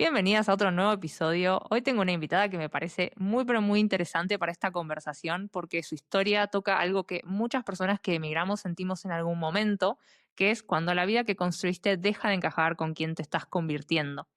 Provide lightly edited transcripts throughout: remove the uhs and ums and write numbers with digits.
Bienvenidas a otro nuevo episodio. Hoy tengo una invitada que me parece muy pero muy interesante para esta conversación porque su historia toca algo que muchas personas que emigramos sentimos en algún momento, que es cuando la vida que construiste deja de encajar con quien te estás convirtiendo.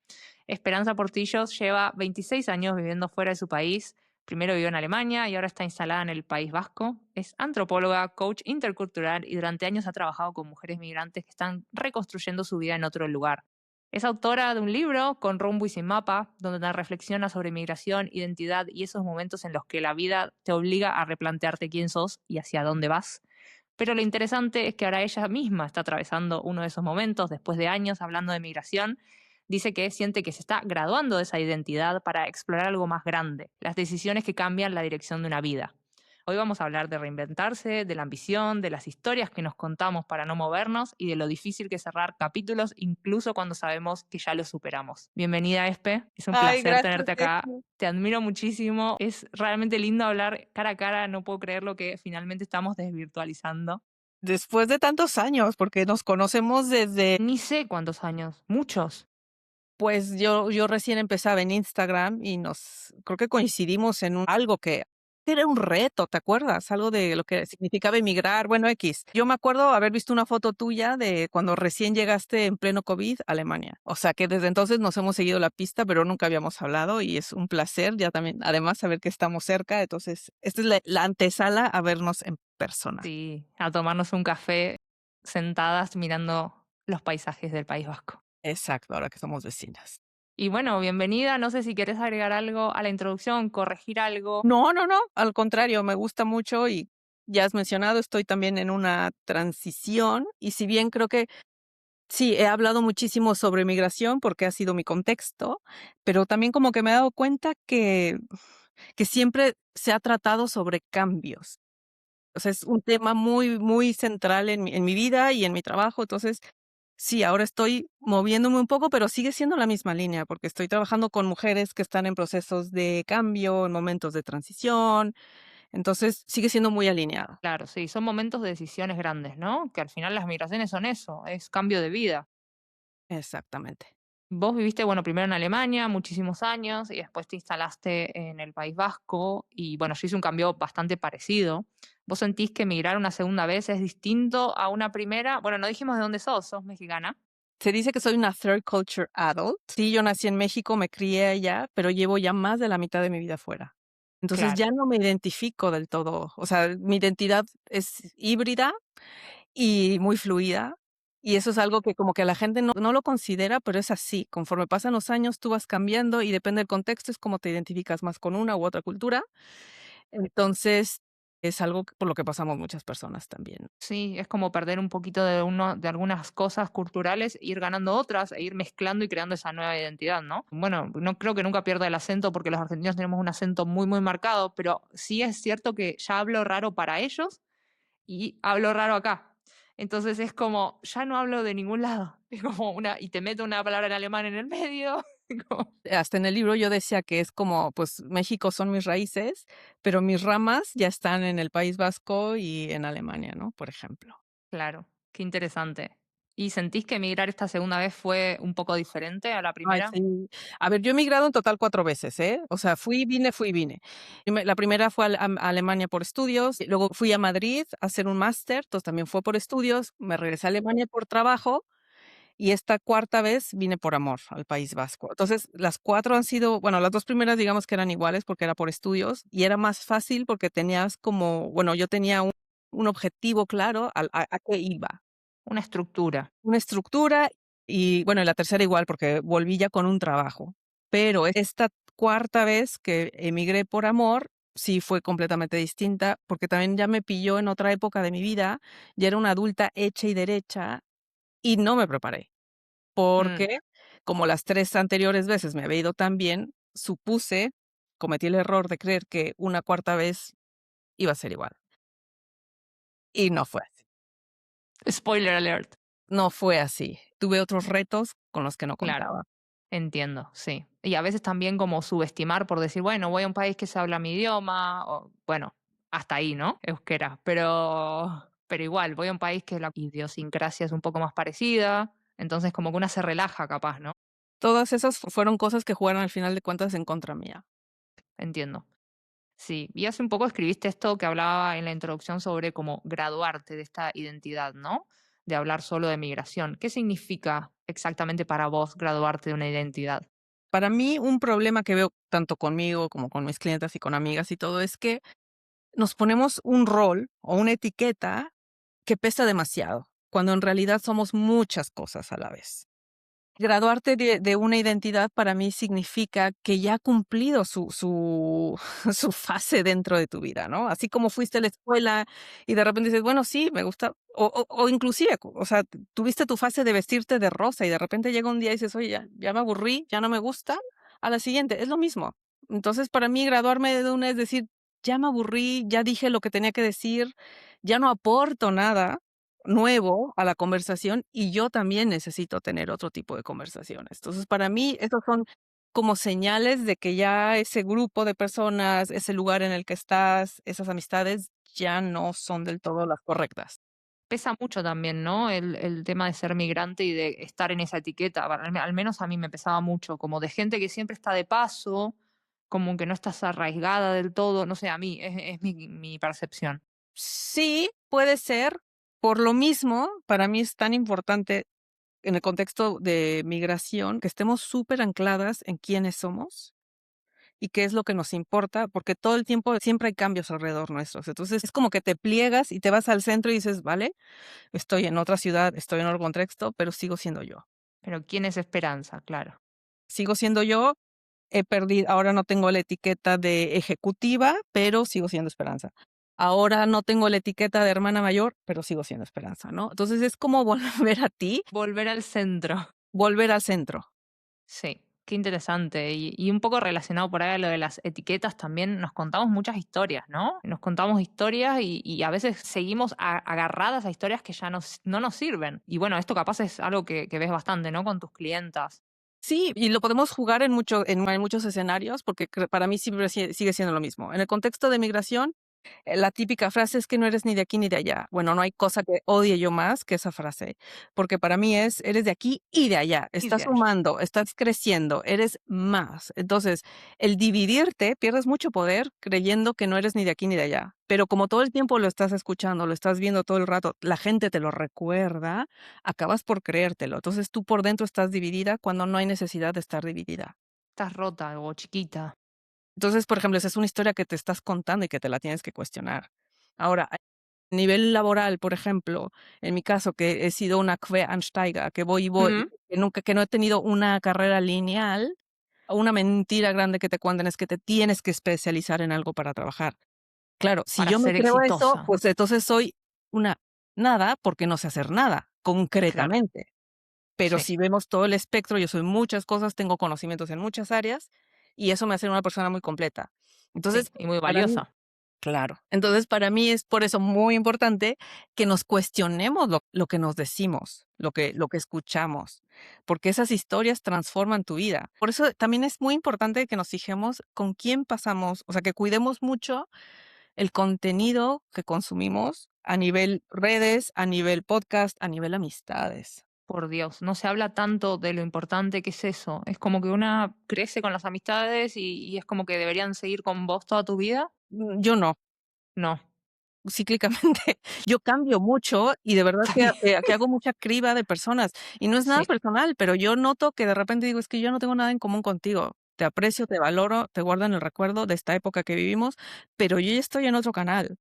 Esperanza Portillos lleva 26 años viviendo fuera de su país. Primero vivió en Alemania y ahora está instalada en el País Vasco. Es antropóloga, coach intercultural y durante años ha trabajado con mujeres migrantes que están reconstruyendo su vida en otro lugar. Es autora de un libro, Con rumbo y sin mapa, donde reflexiona sobre migración, identidad y esos momentos en los que la vida te obliga a replantearte quién sos y hacia dónde vas. Pero lo interesante es que ahora ella misma está atravesando uno de esos momentos, después de años hablando de migración. Dice que siente que se está graduando de esa identidad para explorar algo más grande, las decisiones que cambian la dirección de una vida. Hoy vamos a hablar de reinventarse, de la ambición, de las historias que nos contamos para no movernos y de lo difícil que es cerrar capítulos incluso cuando sabemos que ya los superamos. Bienvenida, Espe. Es un Ay, placer gracias, tenerte acá. Ceci. Te admiro muchísimo. Es realmente lindo hablar cara a cara. No puedo creer lo que finalmente estamos desvirtualizando. Después de tantos años, porque nos conocemos desde, Ni sé cuántos años. Muchos. pues yo recién empezaba en Instagram y creo que coincidimos en algo que era un reto, ¿te acuerdas? Algo de lo que significaba emigrar, bueno, X. Yo me acuerdo haber visto una foto tuya de cuando recién llegaste en pleno COVID a Alemania. O sea que desde entonces nos hemos seguido la pista, pero nunca habíamos hablado y es un placer ya también, además, saber que estamos cerca. Entonces, esta es la antesala a vernos en persona. Sí, a tomarnos un café sentadas mirando los paisajes del País Vasco. Exacto, ahora que somos vecinas. Y bueno, bienvenida. No sé si quieres agregar algo a la introducción, corregir algo. No, no, no, al contrario, me gusta mucho y ya has mencionado, estoy también en una transición y si bien creo que sí, he hablado muchísimo sobre migración porque ha sido mi contexto, pero también como que me he dado cuenta que siempre se ha tratado sobre cambios. O sea, es un tema muy, muy central en mi vida y en mi trabajo. Entonces, sí, ahora estoy moviéndome un poco, pero sigue siendo la misma línea, porque estoy trabajando con mujeres que están en procesos de cambio, en momentos de transición. Entonces, sigue siendo muy alineada. Claro, sí, son momentos de decisiones grandes, ¿no? Que al final las migraciones son eso, es cambio de vida. Exactamente. Vos viviste, bueno, primero en Alemania muchísimos años y después te instalaste en el País Vasco y bueno, yo hice un cambio bastante parecido. ¿Vos sentís que emigrar una segunda vez es distinto a una primera? Bueno, no dijimos de dónde sos mexicana. Se dice que soy una third culture adult. Sí, yo nací en México, me crié allá, pero llevo ya más de la mitad de mi vida fuera. Entonces, Claro. ya no me identifico del todo. O sea, mi identidad es híbrida y muy fluida, y eso es algo que como que la gente no lo considera, pero es así. Conforme pasan los años, tú vas cambiando y depende del contexto, es como te identificas más con una u otra cultura. Entonces, es algo por lo que pasamos muchas personas también. Sí, es como perder un poquito de algunas cosas culturales, ir ganando otras e ir mezclando y creando esa nueva identidad, ¿no? Bueno, no creo que nunca pierda el acento porque los argentinos tenemos un acento muy, muy marcado, pero sí es cierto que ya hablo raro para ellos y hablo raro acá. Entonces es como, ya no hablo de ningún lado. Es como y te meto una palabra en alemán en el medio. como- Hasta en el libro yo decía que es como, pues, México son mis raíces, pero mis ramas ya están en el País Vasco y en Alemania, ¿no? Por ejemplo. Claro, qué interesante. ¿Y sentís que emigrar esta segunda vez fue un poco diferente a la Ay, primera? sí. A ver, yo he emigrado en total 4 veces, ¿eh? O sea, fui y vine. La primera fue a Alemania por estudios, y luego fui a Madrid a hacer un máster, entonces también fue por estudios, me regresé a Alemania por trabajo, y esta cuarta vez vine por amor al País Vasco. Entonces, las 4 han sido bueno, las 2 primeras digamos que eran iguales porque era por estudios, y era más fácil porque tenías como bueno, yo tenía un objetivo claro a qué iba. Una estructura. Una estructura y, bueno, y la tercera igual, porque volví ya con un trabajo. Pero esta cuarta vez que emigré por amor, sí fue completamente distinta, porque también ya me pilló en otra época de mi vida, ya era una adulta hecha y derecha, y no me preparé, Mm, porque como las 3 anteriores veces me había ido tan bien, cometí el error de creer que una cuarta vez iba a ser igual, y no fue así. Spoiler alert. No fue así. Tuve otros retos con los que no Claro, contaba. entiendo, sí. Y a veces también como subestimar por decir, bueno, voy a un país que se habla mi idioma, o bueno, hasta ahí, ¿no? Euskera. Pero igual, voy a un país que la idiosincrasia es un poco más parecida, entonces como que una se relaja capaz, ¿no? Todas esas fueron cosas que jugaron al final de cuentas en contra mía. Entiendo. Sí, y hace un poco escribiste esto que hablaba en la introducción sobre cómo graduarte de esta identidad, ¿no? De hablar solo de migración. ¿Qué significa exactamente para vos graduarte de una identidad? Para mí, un problema que veo tanto conmigo como con mis clientas y con amigas y todo, es que nos ponemos un rol o una etiqueta que pesa demasiado, cuando en realidad somos muchas cosas a la vez. Graduarte de una identidad para mí significa que ya ha cumplido su su fase dentro de tu vida, ¿no? Así como fuiste a la escuela y de repente dices: "Bueno, sí, me gusta", o inclusive, o sea, tuviste tu fase de vestirte de rosa y de repente llega un día y dices: "Oye, ya me aburrí, ya no me gusta", a la siguiente, es lo mismo. Entonces, para mí graduarme de una es decir: "Ya me aburrí, ya dije lo que tenía que decir, ya no aporto nada nuevo a la conversación y yo también necesito tener otro tipo de conversaciones". Entonces, para mí, esos son como señales de que ya ese grupo de personas, ese lugar en el que estás, esas amistades ya no son del todo las correctas. Pesa mucho también, ¿no? El tema de ser migrante y de estar en esa etiqueta. Al menos a mí me pesaba mucho, como de gente que siempre está de paso, como que no estás arraigada del todo. No sé, a mí es mi percepción. Sí, puede ser. Por lo mismo, para mí es tan importante en el contexto de migración que estemos súper ancladas en quiénes somos y qué es lo que nos importa, porque todo el tiempo siempre hay cambios alrededor nuestros. Entonces, es como que te pliegas y te vas al centro y dices: "Vale, estoy en otra ciudad, estoy en otro contexto, pero sigo siendo yo. Pero ¿quién es Esperanza? Claro. Sigo siendo yo, he perdido ahora no tengo la etiqueta de ejecutiva, pero sigo siendo Esperanza. Ahora no tengo la etiqueta de hermana mayor, pero sigo siendo Esperanza", ¿no? Entonces, es como volver a ti, Volver al centro. volver al centro. Sí, qué interesante. Y un poco relacionado por ahí a lo de las etiquetas también, nos contamos muchas historias, ¿no? Nos contamos historias y a veces seguimos agarradas a historias que ya no nos sirven. Y bueno, esto capaz es algo que ves bastante, ¿no? Con tus clientas. Sí, y lo podemos jugar en muchos escenarios, porque para mí siempre sigue siendo lo mismo. En el contexto de migración, la típica frase es que no eres ni de aquí ni de allá. Bueno, no hay cosa que odie yo más que esa frase, porque para mí es, eres de aquí y de allá, Y estás de allá. sumando, estás creciendo, eres más. Entonces, el dividirte, pierdes mucho poder creyendo que no eres ni de aquí ni de allá. Pero como todo el tiempo lo estás escuchando, lo estás viendo todo el rato, la gente te lo recuerda, acabas por creértelo. Entonces, tú por dentro estás dividida cuando no hay necesidad de estar dividida. Estás rota o chiquita. Entonces, por ejemplo, esa es una historia que te estás contando y que te la tienes que cuestionar. Ahora, a nivel laboral, por ejemplo, en mi caso, que he sido una Quereinsteiger, que voy y voy, Ujú. que no he tenido una carrera lineal, una mentira grande que te cuentan es que te tienes que especializar en algo para trabajar. Claro, si Para yo me ser creo eso, exitosa. pues entonces soy una nada, porque no sé hacer nada, Claro, concretamente. Pero sí, si vemos todo el espectro, yo soy muchas cosas, tengo conocimientos en muchas áreas, y eso me hace una persona muy completa. sí, Entonces, y muy para mí valiosa. claro. Entonces, para mí es por eso muy importante que nos cuestionemos lo que nos decimos, lo que escuchamos, porque esas historias transforman tu vida. Por eso también es muy importante que nos fijemos con quién pasamos, o sea, que cuidemos mucho el contenido que consumimos a nivel redes, a nivel podcast, a nivel amistades. Por Dios, no se habla tanto de lo importante que es eso. Es como que una crece con las amistades y es como que deberían seguir con vos toda tu vida. Yo no. No, Cíclicamente, yo cambio mucho y de verdad está que bien. que hago mucha criba de personas, y no es nada Sí, personal, pero yo noto que de repente digo: "Es que yo no tengo nada en común contigo. Te aprecio, te valoro, te guardo en el recuerdo de esta época que vivimos, pero yo ya estoy en otro canal".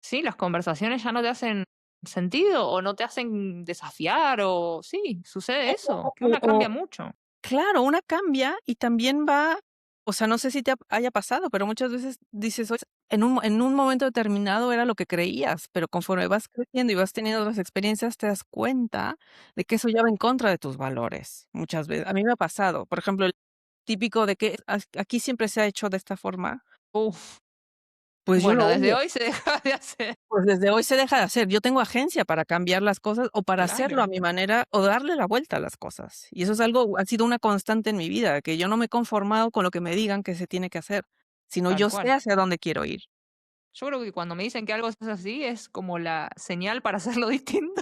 sí, las conversaciones ya no te hacen sentido o no te hacen desafiar o sí, sucede eso, que una cambia mucho. Claro, una cambia y también va, o sea, no sé si te haya pasado, pero muchas veces dices: "Oye, en un momento determinado era lo que creías", pero conforme vas creciendo y vas teniendo otras experiencias, te das cuenta de que eso ya va en contra de tus valores, muchas veces. A mí me ha pasado, por ejemplo, el típico de que aquí siempre se ha hecho de esta forma, Uf, pues yo lo bueno, desde odio. hoy se deja de hacer. Pues desde hoy se deja de hacer. Yo tengo agencia para cambiar las cosas o para hacerlo Claro, a mi manera o darle la vuelta a las cosas. Y eso es algo ha sido una constante en mi vida, que yo no me he conformado con lo que me digan que se tiene que hacer, sino tal yo sé cual. hacia dónde quiero ir. Yo creo que cuando me dicen que algo es así es como la señal para hacerlo distinto.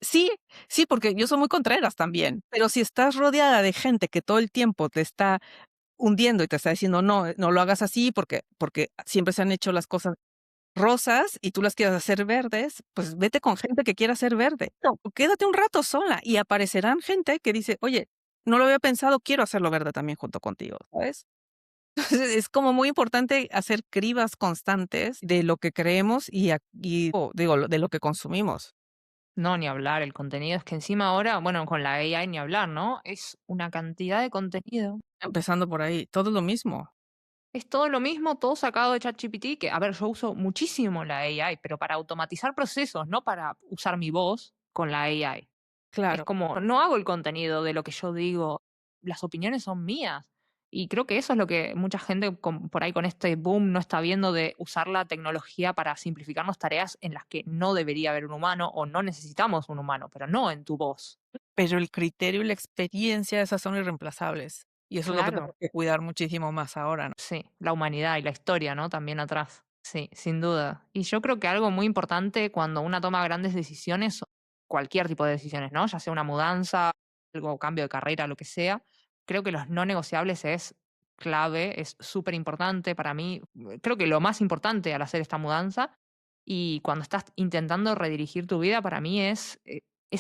Sí, sí, porque yo soy muy contreras también, pero si estás rodeada de gente que todo el tiempo te está hundiendo y te está diciendo: "No, no lo hagas así porque siempre se han hecho las cosas rosas y tú las quieres hacer verdes", pues vete con gente que quiera hacer verde. No, o quédate un rato sola y aparecerán gente que dice: "Oye, no lo había pensado, quiero hacerlo verde también junto contigo", ¿sabes? Entonces, es como muy importante hacer cribas constantes de lo que creemos y digo, de lo que consumimos, No, ni hablar, el contenido es que encima ahora, bueno, con la AI ni hablar, ¿no? Es una cantidad de contenido. empezando por ahí, todo lo mismo. Es todo lo mismo, todo sacado de ChatGPT, que, a ver, yo uso muchísimo la AI, pero para automatizar procesos, no para usar mi voz con la AI. Es Claro. como, no hago el contenido de lo que yo digo, las opiniones son mías. Y creo que eso es lo que mucha gente por ahí con este boom no está viendo de usar la tecnología para simplificarnos tareas en las que no debería haber un humano o no necesitamos un humano, pero no en tu voz. Pero el criterio y la experiencia, esas son irreemplazables. Y eso es lo que Claro. tenemos que cuidar muchísimo más ahora, ¿no? Sí, la humanidad y la historia, ¿no? También atrás. Sí, sin duda. Y yo creo que algo muy importante cuando una toma grandes decisiones, cualquier tipo de decisiones, ¿no? Ya sea una mudanza, algo, cambio de carrera, lo que sea, creo que los no negociables es clave, es súper importante para mí. Creo que lo más importante al hacer esta mudanza y cuando estás intentando redirigir tu vida, para mí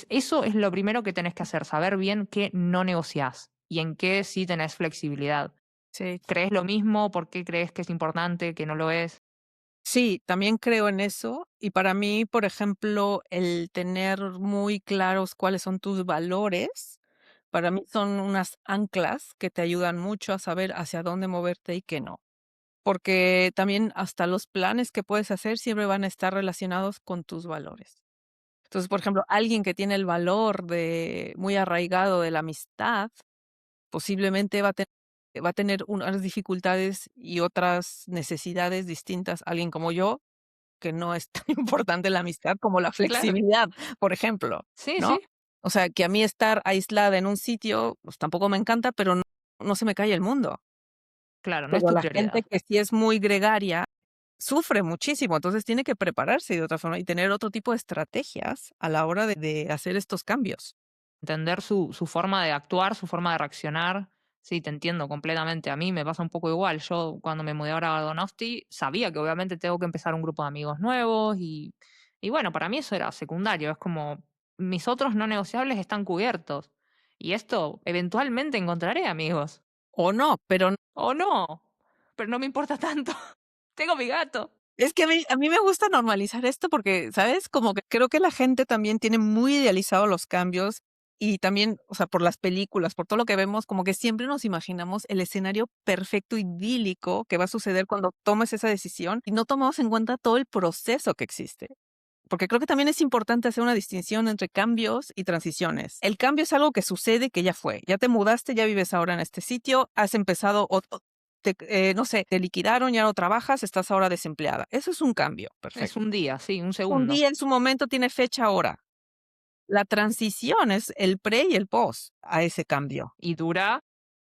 eso es lo primero que tenés que hacer, saber bien qué no negociás y en qué sí tenés flexibilidad. Sí. ¿Crees lo mismo? ¿Por qué crees que es importante, que no lo es? Sí, también creo en eso. Y para mí, por ejemplo, el tener muy claros cuáles son tus valores, para mí son unas anclas que te ayudan mucho a saber hacia dónde moverte y qué no. Porque también hasta los planes que puedes hacer siempre van a estar relacionados con tus valores. Entonces, por ejemplo, alguien que tiene el valor de muy arraigado de la amistad, posiblemente va a tener unas dificultades y otras necesidades distintas a alguien como yo, que no es tan importante la amistad como la Claro. flexibilidad, por ejemplo, Sí, ¿no? sí. O sea, que a mí estar aislada en un sitio, pues tampoco me encanta, pero no se me cae el mundo. Claro, no es Pero tu la gente prioridad. que sí es muy gregaria sufre muchísimo, entonces tiene que prepararse de otra forma y tener otro tipo de estrategias a la hora de hacer estos cambios. Entender su forma de actuar, su forma de reaccionar. Sí, te entiendo completamente. A mí me pasa un poco igual. Yo cuando me mudé ahora a Donosti, sabía que obviamente tengo que empezar un grupo de amigos nuevos y bueno, para mí eso era secundario. Es como mis otros no negociables están cubiertos. Y esto, eventualmente encontraré amigos. O no, pero O no, pero no me importa tanto. Tengo mi gato. es que a mí me gusta normalizar esto porque, ¿sabes? Como que creo que la gente también tiene muy idealizado los cambios y también, o sea, por las películas, por todo lo que vemos, como que siempre nos imaginamos el escenario perfecto, idílico que va a suceder cuando tomes esa decisión y no tomamos en cuenta todo el proceso que existe. Porque creo que también es importante hacer una distinción entre cambios y transiciones. El cambio es algo que sucede, que ya fue. Ya te mudaste, ya vives ahora en este sitio, has empezado no sé, te liquidaron, ya no trabajas, estás ahora desempleada. Eso es un cambio, Es perfecto. un día, sí, un Un segundo. día en su momento tiene fecha ahora. La transición es el pre y el post a ese cambio. Y dura,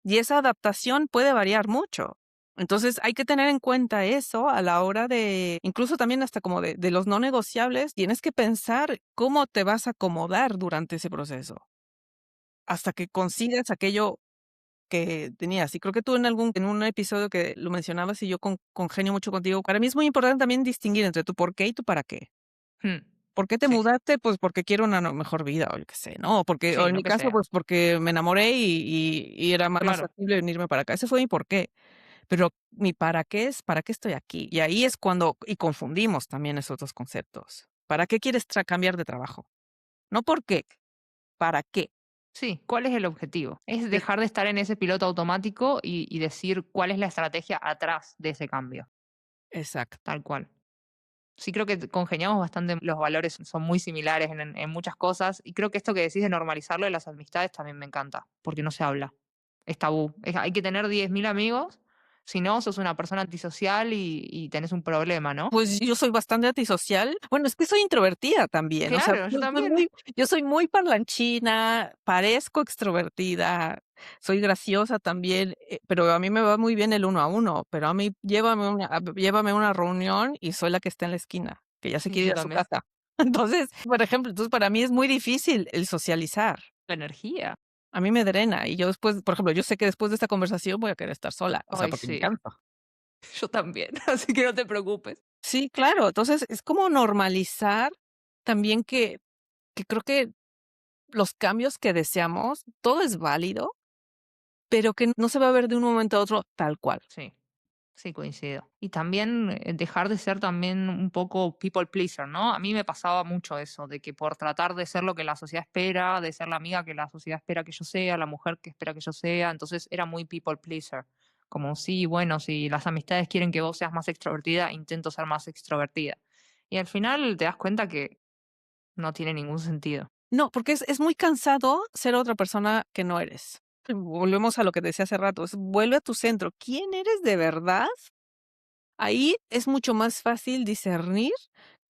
Y esa adaptación puede variar mucho. Entonces hay que tener en cuenta eso a la hora de, incluso también hasta como de los no negociables, tienes que pensar cómo te vas a acomodar durante ese proceso, hasta que consigas aquello que tenías. Y creo que tú en un episodio que lo mencionabas y yo congenio mucho contigo. Para mí es muy importante también distinguir entre tu por qué y tu para qué. mm, ¿Por qué te sí, mudaste? Pues porque quiero una mejor vida, o yo qué sé, ¿no? O sí, en lo mi que caso, sea. pues porque me enamoré y era más Claro, factible venirme para acá. Ese fue mi por qué. Pero mi para qué es, ¿para qué estoy aquí? Y ahí es cuando confundimos también esos 2 conceptos. ¿Para qué quieres cambiar de trabajo? No por qué, ¿para qué? sí, ¿cuál es el objetivo? Es Es dejar de estar en ese piloto automático y decir cuál es la estrategia atrás de ese cambio, exacto. tal cual. Sí, creo que congeniamos bastante, los valores son muy similares en muchas cosas y creo que esto que decís de normalizarlo de las amistades también me encanta, porque no se habla. Es tabú. Hay que tener 10.000 amigos, si no, sos una persona antisocial y tenés un problema, ¿no? Pues yo soy bastante antisocial. Bueno, es que soy introvertida también, o sea, Claro, yo también. yo soy muy parlanchina, parezco extrovertida, soy graciosa también, pero a mí me va muy bien el uno a uno, pero a mí llévame a una reunión y soy la que está en la esquina, que ya se Sí, quiere ir yo a su también. casa. Entonces, por ejemplo, entonces para mí es muy difícil el socializar. La energía. A mí me drena y yo después, por ejemplo, yo sé que después de esta conversación voy a querer estar sola, o sea, Ay, porque me sí, canso. yo también, así que no te preocupes. Sí, claro. Entonces, es como normalizar también que creo que los cambios que deseamos, todo es válido, pero que no se va a ver de un momento a otro tal cual. Sí. Sí, coincido. Y también dejar de ser también un poco people pleaser, ¿no? A mí me pasaba mucho eso, de que por tratar de ser lo que la sociedad espera, de ser la amiga que la sociedad espera que yo sea, la mujer que espera que yo sea, entonces era muy people pleaser. Como, sí, bueno, si las amistades quieren que vos seas más extrovertida, intento ser más extrovertida. Y al final te das cuenta que no tiene ningún sentido. No, porque es muy cansado ser otra persona que no eres. Volvemos a lo que decía hace rato, vuelve a tu centro. ¿Quién eres de verdad? Ahí es mucho más fácil discernir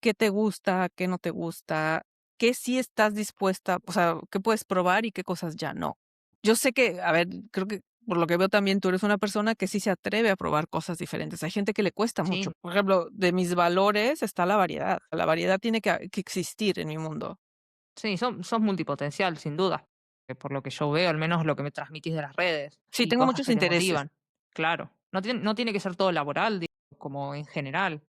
qué te gusta, qué no te gusta, qué sí estás dispuesta, o sea, qué puedes probar y qué cosas ya no. Yo sé que, a ver, creo que por lo que veo también tú eres una persona que sí se atreve a probar cosas diferentes. Hay gente que le cuesta mucho. Sí, Por ejemplo, de mis valores está la variedad. La variedad tiene que existir en mi mundo. sí, sos multipotencial, sin duda. Por lo que yo veo, al menos lo que me transmitís de las redes Sí, y tengo cosas muchos que te intereses. motivan. Claro. No tiene que ser todo laboral, digo, como en general.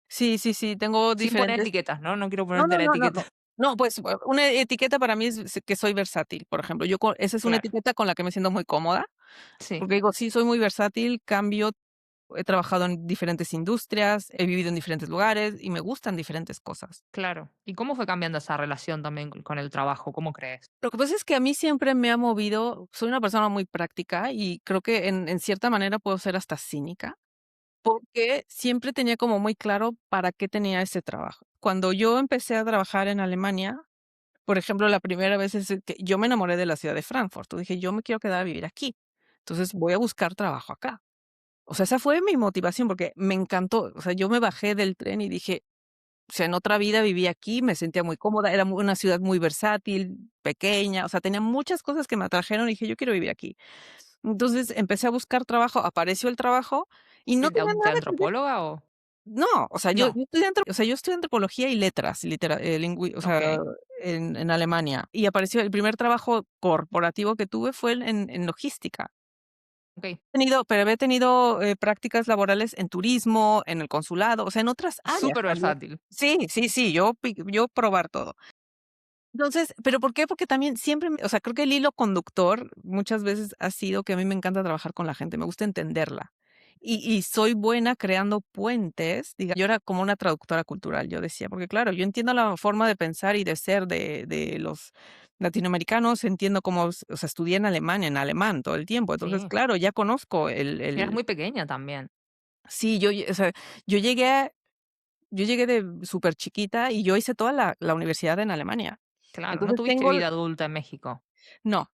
Sí, sí, sí, tengo Sin poner diferentes. etiquetas, ¿no? No quiero No, ponerte no, la no, no, no. etiqueta. No, pues, una etiqueta para mí es que soy versátil, por ejemplo. Yo co esa es una Claro. etiqueta con la que me siento muy cómoda, Sí, porque digo, sí, soy muy versátil, cambio, he trabajado en diferentes industrias, he vivido en diferentes lugares y me gustan diferentes cosas. claro. ¿Y cómo fue cambiando esa relación también con el trabajo? ¿Cómo crees? Lo que pasa es que a mí siempre me ha movido, soy una persona muy práctica y creo que en cierta manera puedo ser hasta cínica, porque siempre tenía como muy claro para qué tenía ese trabajo. Cuando yo empecé a trabajar en Alemania, por ejemplo, la primera vez es que yo me enamoré de la ciudad de Frankfurt. Dije: "Yo me quiero quedar a vivir aquí. Entonces, voy a buscar trabajo acá". O sea, esa fue mi motivación, porque me encantó. O sea, yo me bajé del tren y dije: "O sea, en otra vida viví aquí, me sentía muy cómoda, era una ciudad muy versátil, pequeña", o sea, tenía muchas cosas que me atrajeron y dije: "Yo quiero vivir aquí". Entonces, empecé a buscar trabajo, apareció el trabajo y no tenía De nada que ver. antropóloga o...? No, o sea, No. yo estudié antropología y letras, o sea, Ok, en Alemania, y apareció el primer trabajo corporativo que tuve fue en logística. ok. Pero había tenido, prácticas laborales en turismo, en el consulado, o sea, en otras áreas Súper también. versátil. Sí, sí, sí, yo probar todo. Entonces, ¿pero por qué? Porque también siempre, o sea, creo que el hilo conductor muchas veces ha sido que a mí me encanta trabajar con la gente, me gusta entenderla. Y soy buena creando puentes, yo era como una traductora cultural, yo decía, porque claro, yo entiendo la forma de pensar y de ser de los latinoamericanos, entiendo cómo, o sea, estudié en Alemania, en alemán todo el tiempo, entonces, Sí. claro, ya conozco Eras muy pequeña también. sí, o sea, yo llegué de súper chiquita y yo hice toda la universidad en Alemania. Claro, no Entonces tuviste tengo vida adulta en México. no.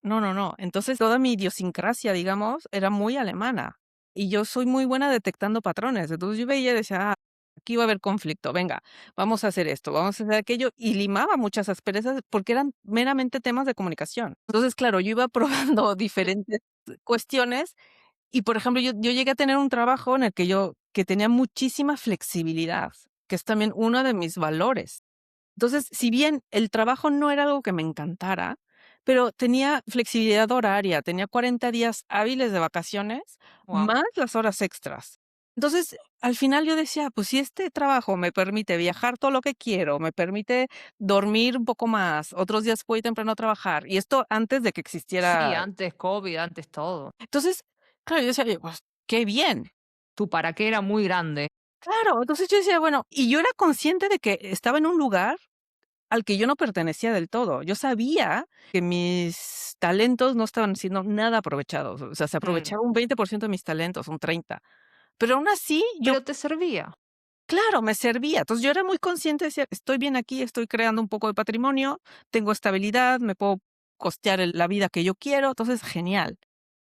No, no, no. Entonces, toda mi idiosincrasia, digamos, era muy alemana, y yo soy muy buena detectando patrones. Entonces, yo veía y decía: "Ah, aquí va a haber conflicto, venga, vamos a hacer esto, vamos a hacer aquello", y limaba muchas asperezas porque eran meramente temas de comunicación. Entonces, claro, yo iba probando diferentes cuestiones y, por ejemplo, yo llegué a tener un trabajo en el que tenía muchísima flexibilidad, que es también uno de mis valores. Entonces, si bien el trabajo no era algo que me encantara, pero tenía flexibilidad horaria, tenía 40 días hábiles de vacaciones, Wow. más las horas extras. Entonces, al final yo decía, pues si este trabajo me permite viajar todo lo que quiero, me permite dormir un poco más, otros días voy temprano a trabajar, y esto antes de que Sí, existiera. antes COVID, antes todo. Entonces, claro, yo decía: "Oye, pues qué bien". Tu para qué era muy grande. Claro, entonces yo decía, bueno, y yo era consciente de que estaba en un lugar al que yo no pertenecía del todo. Yo sabía que mis talentos no estaban siendo nada aprovechados, o sea, se Mm, aprovechaba un 20% de mis talentos, un 30, pero aún así yo, pero te servía. claro, me servía. Entonces, yo era muy consciente, decía: "Estoy bien aquí, estoy creando un poco de patrimonio, tengo estabilidad, me puedo costear la vida que yo quiero, entonces genial".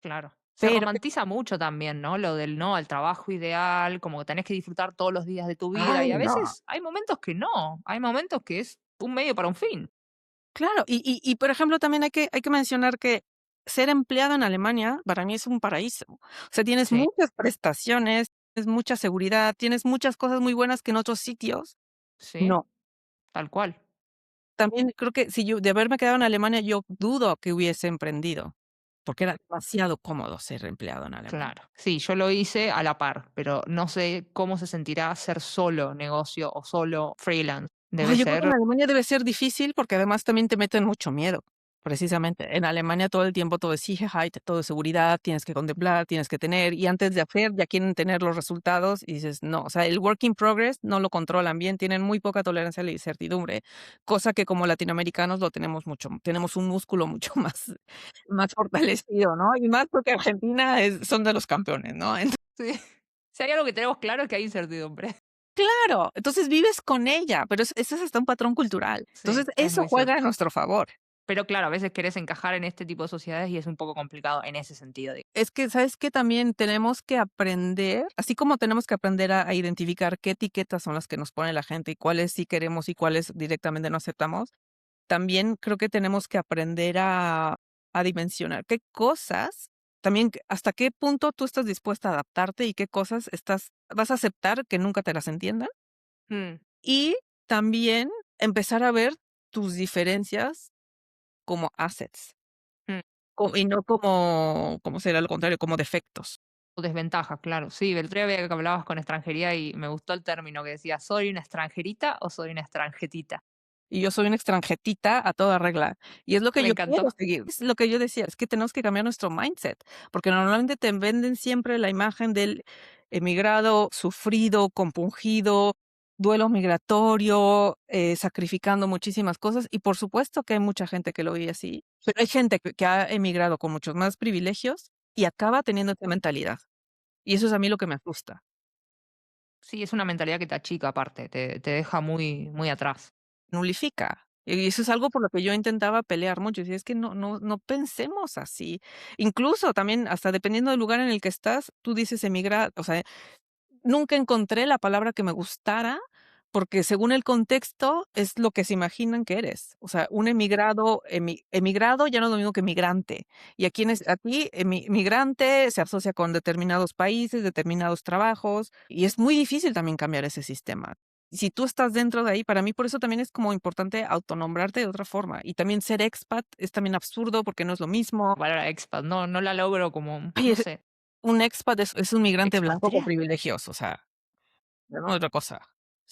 Claro. Se Pero romantiza mucho también, ¿no? Lo del no al trabajo ideal, como que tenés que disfrutar todos los días de tu vida. ay, Y a no. veces hay momentos que no. Hay momentos que es un medio para un fin. Claro, por ejemplo, también hay que mencionar que ser empleado en Alemania para mí es un paraíso. O sea, tienes Sí, muchas prestaciones, tienes mucha seguridad, tienes muchas cosas muy buenas que en otros sitios sí. no. tal cual. También creo que si yo de haberme quedado en Alemania, yo dudo que hubiese emprendido, porque era demasiado cómodo ser empleado en Alemania. Claro. Sí, yo lo hice a la par, pero no sé cómo se sentirá ser solo negocio o solo freelance. Debe Yo creo que en ser, Alemania debe ser difícil, porque además también te meten mucho miedo, precisamente. En Alemania todo el tiempo todo es Sicherheit, todo es seguridad, tienes que contemplar, tienes que tener, y antes de hacer ya quieren tener los resultados y dices: "No", o sea, el work in progress no lo controlan bien, tienen muy poca tolerancia a la incertidumbre, cosa que como latinoamericanos lo tenemos mucho, tenemos un músculo mucho más fortalecido, ¿no? Y más porque Argentina son de los campeones, ¿no? sí. Si hay algo que tenemos claro es que hay incertidumbre. Claro, entonces vives con ella, pero ese es hasta un patrón cultural. Entonces, Sí, es eso muy juega a cierto. nuestro favor. Pero claro, a veces querés encajar en este tipo de sociedades y es un poco complicado en ese sentido. Es que, ¿sabes qué? También tenemos que aprender, así como tenemos que aprender a identificar qué etiquetas son las que nos pone la gente y cuáles sí queremos y cuáles directamente no aceptamos, también creo que tenemos que aprender a dimensionar qué cosas, también hasta qué punto tú estás dispuesta a adaptarte y qué cosas vas a aceptar que nunca te las entiendan. Mm, Y también empezar a ver tus diferencias como assets, mm. y no como, ¿cómo será lo contrario? Como defectos. O desventajas, claro. Sí, el otro día veía que hablabas con extranjería y me gustó el término que decía, ¿soy una extranjerita o soy una extranjetita? Y yo soy una extranjetita a toda regla. Y es lo que Me yo encantó. quiero seguir. Es lo que yo decía, es que tenemos que cambiar nuestro mindset, porque normalmente te venden siempre la imagen del emigrado sufrido, compungido, duelo migratorio, sacrificando muchísimas cosas. Y por supuesto que hay mucha gente que lo vive así, pero hay gente que ha emigrado con muchos más privilegios y acaba teniendo esa mentalidad. Y eso es a mí lo que me asusta. Sí, es una mentalidad que te achica aparte, te deja muy, muy atrás. Nulifica. Y eso es algo por lo que yo intentaba pelear mucho. Y es que no pensemos así. Incluso también, hasta dependiendo del lugar en el que estás, tú dices emigrar, o sea, nunca encontré la palabra que me gustara, porque según el contexto es lo que se imaginan que eres. O sea, un emigrado ya no es lo mismo que migrante. Y aquí migrante se asocia con determinados países, determinados trabajos, y es muy difícil también cambiar ese sistema. Si tú estás dentro de ahí, para mí por eso también es como importante autonombrarte de otra forma. Y también ser expat es también absurdo porque no es lo mismo. Palabra expat, no, no la logro como, Ay, no sé, un expat es un migrante blanco con expatriar. privilegios, o sea, no otra cosa,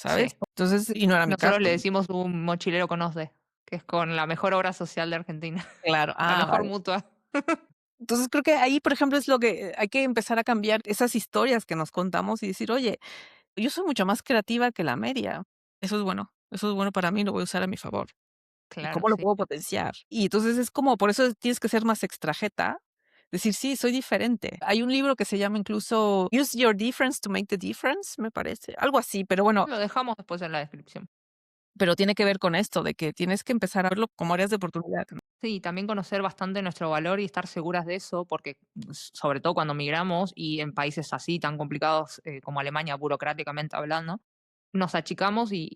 Sí. ¿sabes? Entonces, y no era mi Nosotros le caso. decimos un mochilero con OSDE, que es con la mejor obra social de Argentina, Claro, la mejor vale. mutua. Entonces, creo que ahí, por ejemplo, es lo que hay que empezar a cambiar esas historias que nos contamos y decir: "Oye, yo soy mucho más creativa que la media". Eso es bueno para mí, lo voy a usar a mi favor. ¿Y Claro, cómo lo sí. puedo potenciar? Y entonces es como, por eso tienes que ser más extrajeta, decir: "Sí, soy diferente". Hay un libro que se llama incluso Use Your Difference to Make the Difference, me parece, algo así, pero bueno, Lo dejamos después en la descripción. pero tiene que ver con esto, de que tienes que empezar a verlo como áreas de oportunidad, ¿no? Sí, también conocer bastante nuestro valor y estar seguras de eso, porque sobre todo cuando migramos y en países así tan complicados como Alemania, burocráticamente hablando, nos achicamos y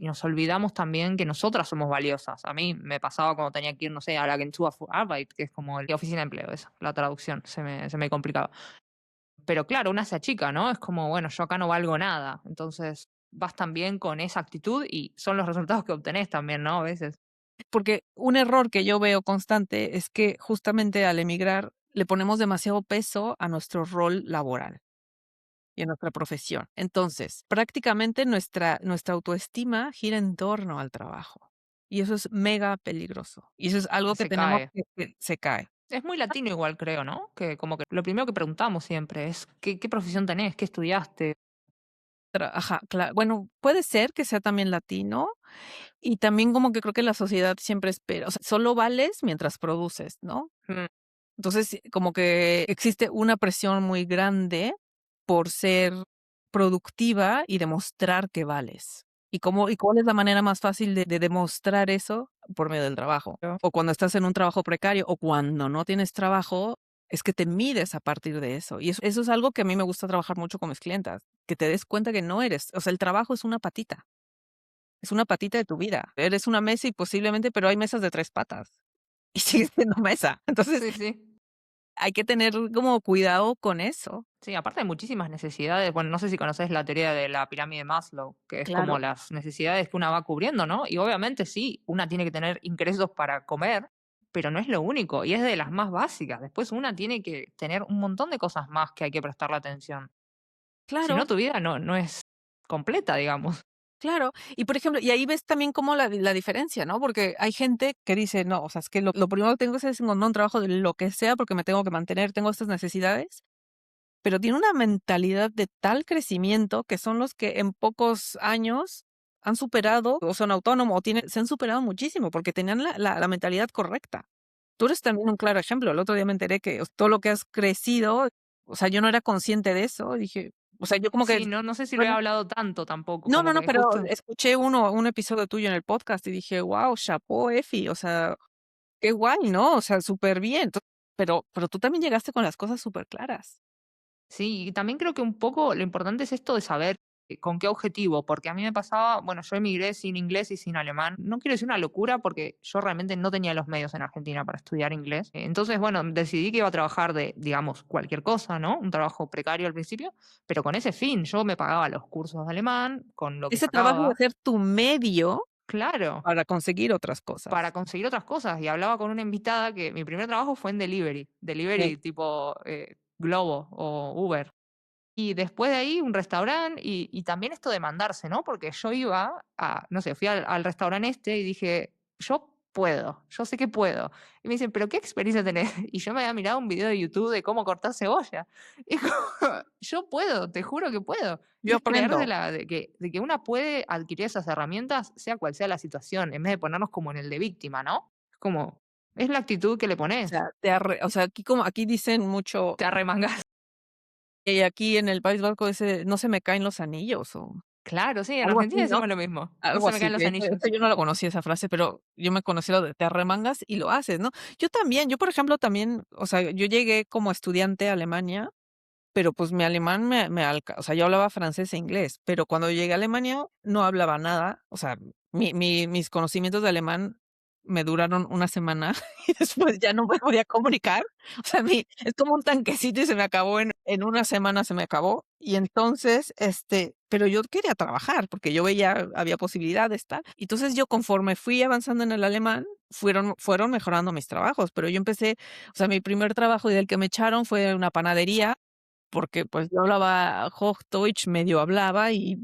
nos olvidamos también que nosotras somos valiosas. A mí me pasaba cuando tenía que ir, no sé, a la Agentur für Arbeit, que es como la oficina de empleo, esa, la traducción, se me complicaba. Pero claro, una se achica, ¿no? Es como, bueno, yo acá no valgo nada. Entonces vas también con esa actitud y son los resultados que obtenés también, ¿no? A veces. Porque un error que yo veo constante es que justamente al emigrar le ponemos demasiado peso a nuestro rol laboral y a nuestra profesión. Entonces, prácticamente nuestra autoestima gira en torno al trabajo. Y eso es mega peligroso. Y eso es algo que Se tenemos cae. que se cae. Es muy latino igual, creo, ¿no? Que como que lo primero que preguntamos siempre es, ¿qué profesión tenés? ¿Qué estudiaste? Ajá, bueno, puede ser que sea también latino y también como que creo que la sociedad siempre espera, o sea, solo vales mientras produces, ¿no? Mm, Entonces, como que existe una presión muy grande por ser productiva y demostrar que vales. ¿Y cuál es la manera más fácil de demostrar eso? Por medio del trabajo. yo- O cuando estás en un trabajo precario, o cuando no tienes trabajo, es que te mides a partir de eso. Y eso es algo que a mí me gusta trabajar mucho con mis clientas, que te des cuenta que no eres, o sea, el trabajo es una patita de tu vida. Eres una mesa y posiblemente, pero hay mesas de 3 patas y sigue siendo mesa. Entonces, Sí, sí. hay que tener como cuidado con eso. Sí, aparte hay muchísimas necesidades. Bueno, no sé si conoces la teoría de la pirámide de Maslow, que es como Claro, las necesidades que una va cubriendo, ¿no? Y obviamente sí, una tiene que tener ingresos para comer, pero no es lo único y es de las más básicas. Después una tiene que tener un montón de cosas más que hay que prestarle atención. Si no, claro. tu vida no es completa, digamos. Claro. Y, por ejemplo, y ahí ves también como la diferencia, ¿no? Porque hay gente que dice: "No, o sea, es que lo primero que tengo que hacer es encontrar un trabajo de lo que sea, porque me tengo que mantener, tengo estas necesidades", pero tiene una mentalidad de tal crecimiento que son los que en pocos años han superado, o son autónomos, o tienen se han superado muchísimo, porque tenían la mentalidad correcta. Tú eres también un claro ejemplo. El otro día me enteré que todo lo que has crecido, o sea, yo no era consciente de eso, dije, o sea, yo como que Sí, no sé si lo he hablado tanto tampoco, no, como no, no, que pero justo. escuché un episodio tuyo en el podcast y dije: "Guau, chapeau, Efi", o sea, qué guay, ¿no? O sea, superbién. Pero tú también llegaste con las cosas superclaras. Sí, y también creo que un poco lo importante es esto de saber con qué objetivo, porque a mí me pasaba, bueno, yo emigré sin inglés y sin alemán. No quiero decir una locura porque yo realmente no tenía los medios en Argentina para estudiar inglés. Entonces, bueno, decidí que iba a trabajar de, digamos, cualquier cosa, ¿no? Un trabajo precario al principio, pero con ese fin, yo me pagaba los cursos de alemán, con lo que Ese trabajo iba a sacaba, ser tu medio claro, para conseguir otras para cosas. conseguir otras cosas. Y hablaba con una invitada que mi primer trabajo fue en Okey. delivery tipo Globo o Uber. Y después de ahí un restaurante y también esto de mandarse, ¿no? Porque yo iba a, no sé, fui al restaurante este y dije, yo puedo, yo sé que puedo. Y me dicen, ¿pero qué experiencia tenés? Y yo me había mirado un video de YouTube de cómo cortar cebolla. Y como, yo puedo, te juro que puedo. Y Yo es creer aprendo. de que una puede adquirir esas herramientas, sea cual sea la situación, en vez de ponernos como en el de víctima, ¿no? Es como, es la actitud que le O pones, sea, o sea, aquí dicen mucho, te arremangas. aquí en el País Vasco ese: "No se me caen los anillos", o Claro, sí, en algo Argentina así, ¿no? decimos lo mismo. No Algo se me así, caen los eso anillos. yo no la conocía esa frase, pero yo me conocí lo de te arremangas y lo haces, ¿no? Yo también, yo, por ejemplo, también, o sea, yo llegué como estudiante a Alemania, pero, pues, mi alemán o sea, yo hablaba francés e inglés, pero cuando llegué a Alemania no hablaba nada, o sea, mis conocimientos de alemán me duraron una semana y después ya no me podía comunicar. O sea, es como un tanquecito y se me acabó en una semana se me acabó. Y entonces, pero yo quería trabajar porque yo veía había posibilidades, tal. Y entonces yo conforme fui avanzando en el alemán, fueron mejorando mis trabajos, pero yo empecé, o sea, mi primer trabajo y del que me echaron fue una panadería porque, pues, yo hablaba Hochdeutsch, medio hablaba y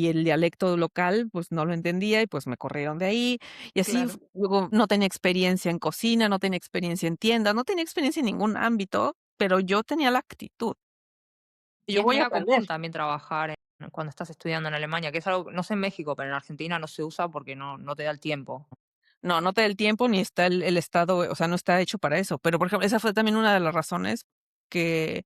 el dialecto local, pues, no lo entendía y, pues, me corrieron de ahí. Y así Claro. luego no tenía experiencia en cocina, no tenía experiencia en tiendas, no tenía experiencia en ningún ámbito, pero yo tenía la actitud. Y Yo es voy a mega aprender. común también trabajar cuando estás estudiando en Alemania, que es algo, no sé en México, pero en Argentina no se usa porque no te da el tiempo. No, no te da el tiempo ni está el estado, o sea, no está hecho para eso. Pero, por ejemplo, esa fue también una de las razones que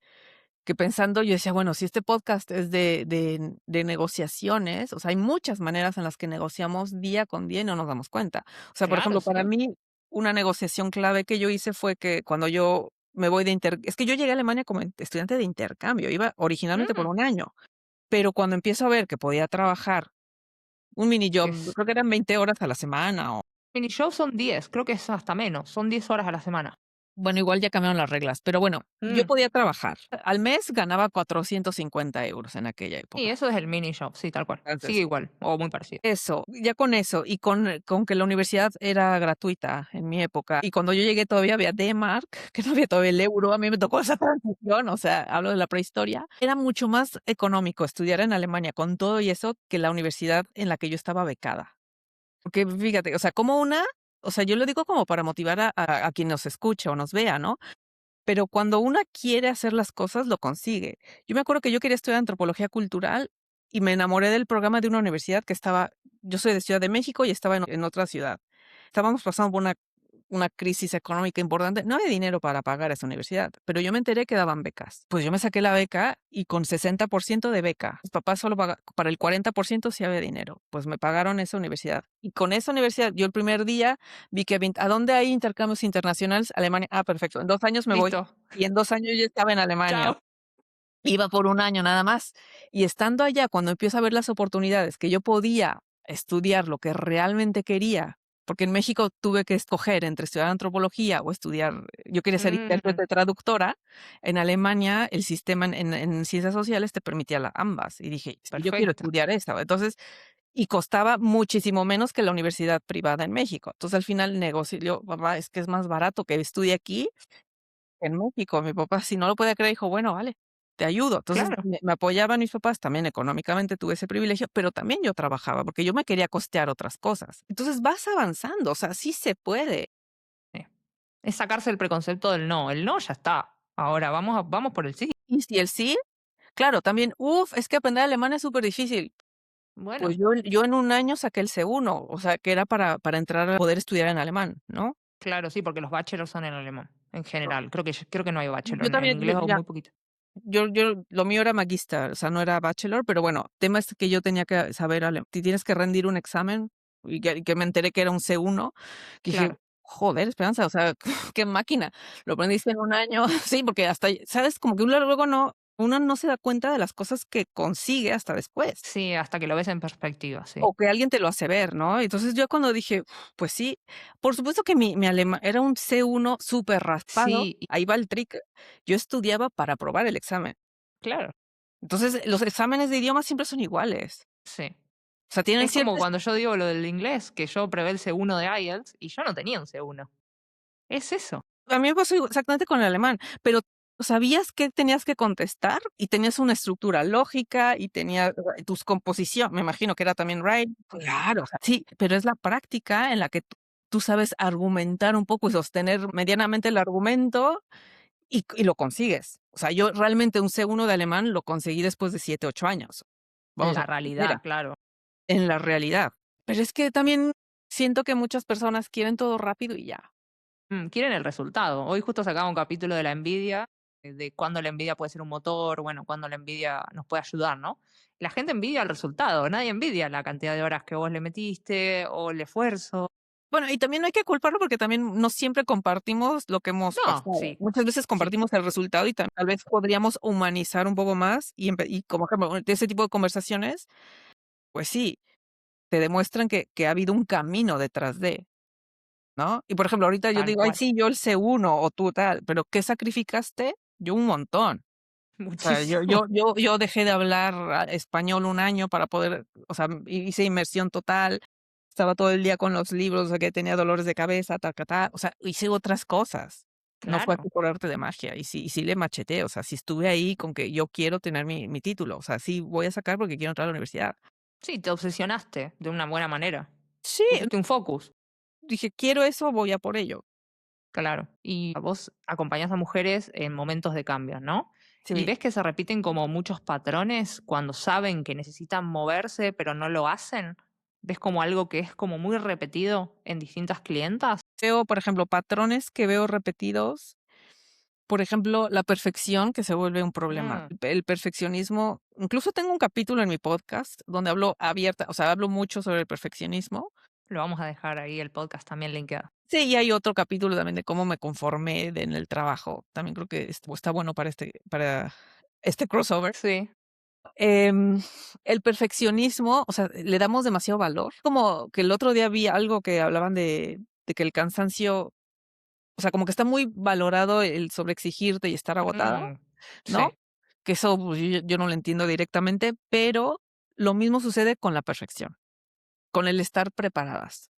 pensando yo decía, bueno, si este podcast es de negociaciones, o sea, hay muchas maneras en las que negociamos día con día y no nos damos cuenta. O sea, por Claro, ejemplo, para sí. mí, una negociación clave que yo hice fue que cuando yo me voy es que yo llegué a Alemania como estudiante de intercambio, iba originalmente por Mm, un año, pero cuando empiezo a ver que podía trabajar un mini que job, es, creo que eran 20 horas a la semana. mini show son 10, creo que es hasta menos, son 10 horas a la semana. Bueno, igual ya cambiaron las reglas, pero bueno, yo Mm, podía trabajar. Al mes ganaba 450 € en aquella sí, época. eso es el mini show, sí, tal cual. Sigue igual, o muy parecido. Eso, ya con eso, y con que la universidad era gratuita en mi época, y cuando yo llegué todavía había D-Mark, que no había todavía el euro, a mí me tocó esa transición, o sea, hablo de la prehistoria. Era mucho más económico estudiar en Alemania con todo y eso que la universidad en la que yo estaba becada. Porque fíjate, o sea, o sea, yo lo digo como para motivar a quien nos escuche o nos vea, ¿no? Pero cuando una quiere hacer las cosas, lo consigue. Yo me acuerdo que yo quería estudiar antropología cultural y me enamoré del programa de una universidad que estaba yo soy de Ciudad de México y estaba en otra ciudad. Estábamos pasando por una crisis económica importante, no había dinero para pagar esa universidad, pero yo me enteré que daban becas. Pues yo me saqué la beca y con 60% de beca. Mis papás solo para el 40% sí había dinero. Pues me pagaron esa universidad. Y con esa universidad, yo el primer día vi que ¿a dónde hay intercambios internacionales? Alemania. Ah, perfecto. En 2 años me voy. Listo. Y en 2 años yo estaba en Alemania. Chao. Iba por un año nada más. Y estando allá, cuando empiezo a ver las oportunidades que yo podía estudiar lo que realmente quería porque en México tuve que escoger entre estudiar antropología o estudiar, yo quería ser Mm, intérprete traductora. En Alemania, el sistema en ciencias sociales te permitía ambas, y dije: "Sí, yo quiero perfecto. estudiar esta". Entonces, y costaba muchísimo menos que la universidad privada en México. Entonces, al final negocié, yo: "Papá, es que es más barato que estudie aquí en México". Mi papá, si no lo podía creer, dijo: "Bueno, vale, te ayudo". Entonces, Claro, me apoyaban mis papás, también económicamente tuve ese privilegio, pero también yo trabajaba, porque yo me quería costear otras cosas. Entonces, vas avanzando, o sea, sí se puede. sí. Es sacarse el preconcepto del no. El no ya está. Ahora vamos por el sí. Y si el sí, claro, también, es que aprender alemán es súper difícil. Bueno, Pues yo en un año saqué el C1, o sea, que era para entrar a poder estudiar en alemán, ¿no? claro, sí, porque los bachelors son en alemán, en general. Creo que no hay bachelor Yo en también, yo inglés o ya muy poquito. yo lo mío era magíster, o sea, no era bachelor, pero bueno, tema es que yo tenía que saber tienes que rendir un examen, y que me enteré que era un C1, que dije: Claro. "Joder, Esperanza, o sea, qué máquina, lo aprendiste en un año". Sí, porque hasta, ¿sabes? Como que uno no se da cuenta de las cosas que consigue hasta después. Sí, hasta que lo ves en perspectiva, sí. O que alguien te lo hace ver, ¿no? Entonces, yo cuando dije: "Pues sí", por supuesto que mi alemán era un C1 súper raspado, Sí, ahí va el trick. Yo estudiaba para aprobar el examen. claro, Entonces, los exámenes de idiomas siempre son iguales. sí. O sea, tienen Es como ciertas. cuando yo digo lo del inglés, que yo probé el C1 de IELTS y yo no tenía un C1. Es eso. A mí me pasó exactamente con el alemán, pero sabías qué tenías que contestar y tenías una estructura lógica y tenía tus composición, me imagino que era también right. Claro, o sea, sí, pero es la práctica en la que tú sabes argumentar un poco y sostener medianamente el argumento y lo consigues. O sea, yo realmente un C1 de alemán lo conseguí después de 7 8 años. En Vamos a la ver, mira, realidad, claro. en la realidad. Pero es que también siento que muchas personas quieren todo rápido y ya. Quieren el resultado. Hoy justo sacaba un capítulo de la envidia, de cuándo la envidia puede ser un motor, bueno, cuándo la envidia nos puede ayudar, ¿no? La gente envidia el resultado, nadie envidia la cantidad de horas que vos le metiste o el esfuerzo. Bueno, y también no hay que culparlo porque también no siempre compartimos lo que hemos No, pasado. sí, Muchas veces sí, compartimos el resultado y tal vez podríamos humanizar un poco más y como ejemplo, de ese tipo de conversaciones, pues sí, te demuestran que ha habido un camino detrás de, ¿no? Y por ejemplo, ahorita yo tal digo: "Ay, cual. sí, yo el C1 o tú tal", pero ¿qué sacrificaste? Yo un montón. O sea, yo Muchísimo. yo yo yo dejé de hablar español un año para poder, o sea, hice inmersión total, estaba todo el día con los libros, o sea, que tenía dolores de cabeza, o sea, hice otras cosas. No fue Claro. así por arte de magia, y sí le macheteé, o sea, sí estuve ahí con que yo quiero tener mi título, o sea, sí voy a sacar porque quiero entrar a la universidad. Sí, te obsesionaste de una buena manera. Sí, Pusiste un focus. dije: "Quiero eso, voy a por ello". Claro. Y vos acompañás a mujeres en momentos de cambio, ¿no? ¿Y Sí. ves que se repiten como muchos patrones cuando saben que necesitan moverse, pero no lo hacen? ¿Ves como algo que es como muy repetido en distintas clientas? Veo, por ejemplo, patrones que veo repetidos. Por ejemplo, la perfección, que se vuelve un problema. Mm, El perfeccionismo, incluso tengo un capítulo en mi podcast donde hablo mucho sobre el perfeccionismo. lo vamos a dejar ahí el podcast también linkeado. Sí, y hay otro capítulo también de cómo me conformé en el trabajo. También creo que está bueno para este crossover. Sí. Em, el perfeccionismo, o sea, le damos demasiado valor. Como que el otro día vi algo que hablaban de que el cansancio, o sea, como que está muy valorado el sobreexigirte y estar agotada, Mm, ¿no? sí, Que eso, pues, yo no lo entiendo directamente, pero lo mismo sucede con la perfección, con el estar preparadas.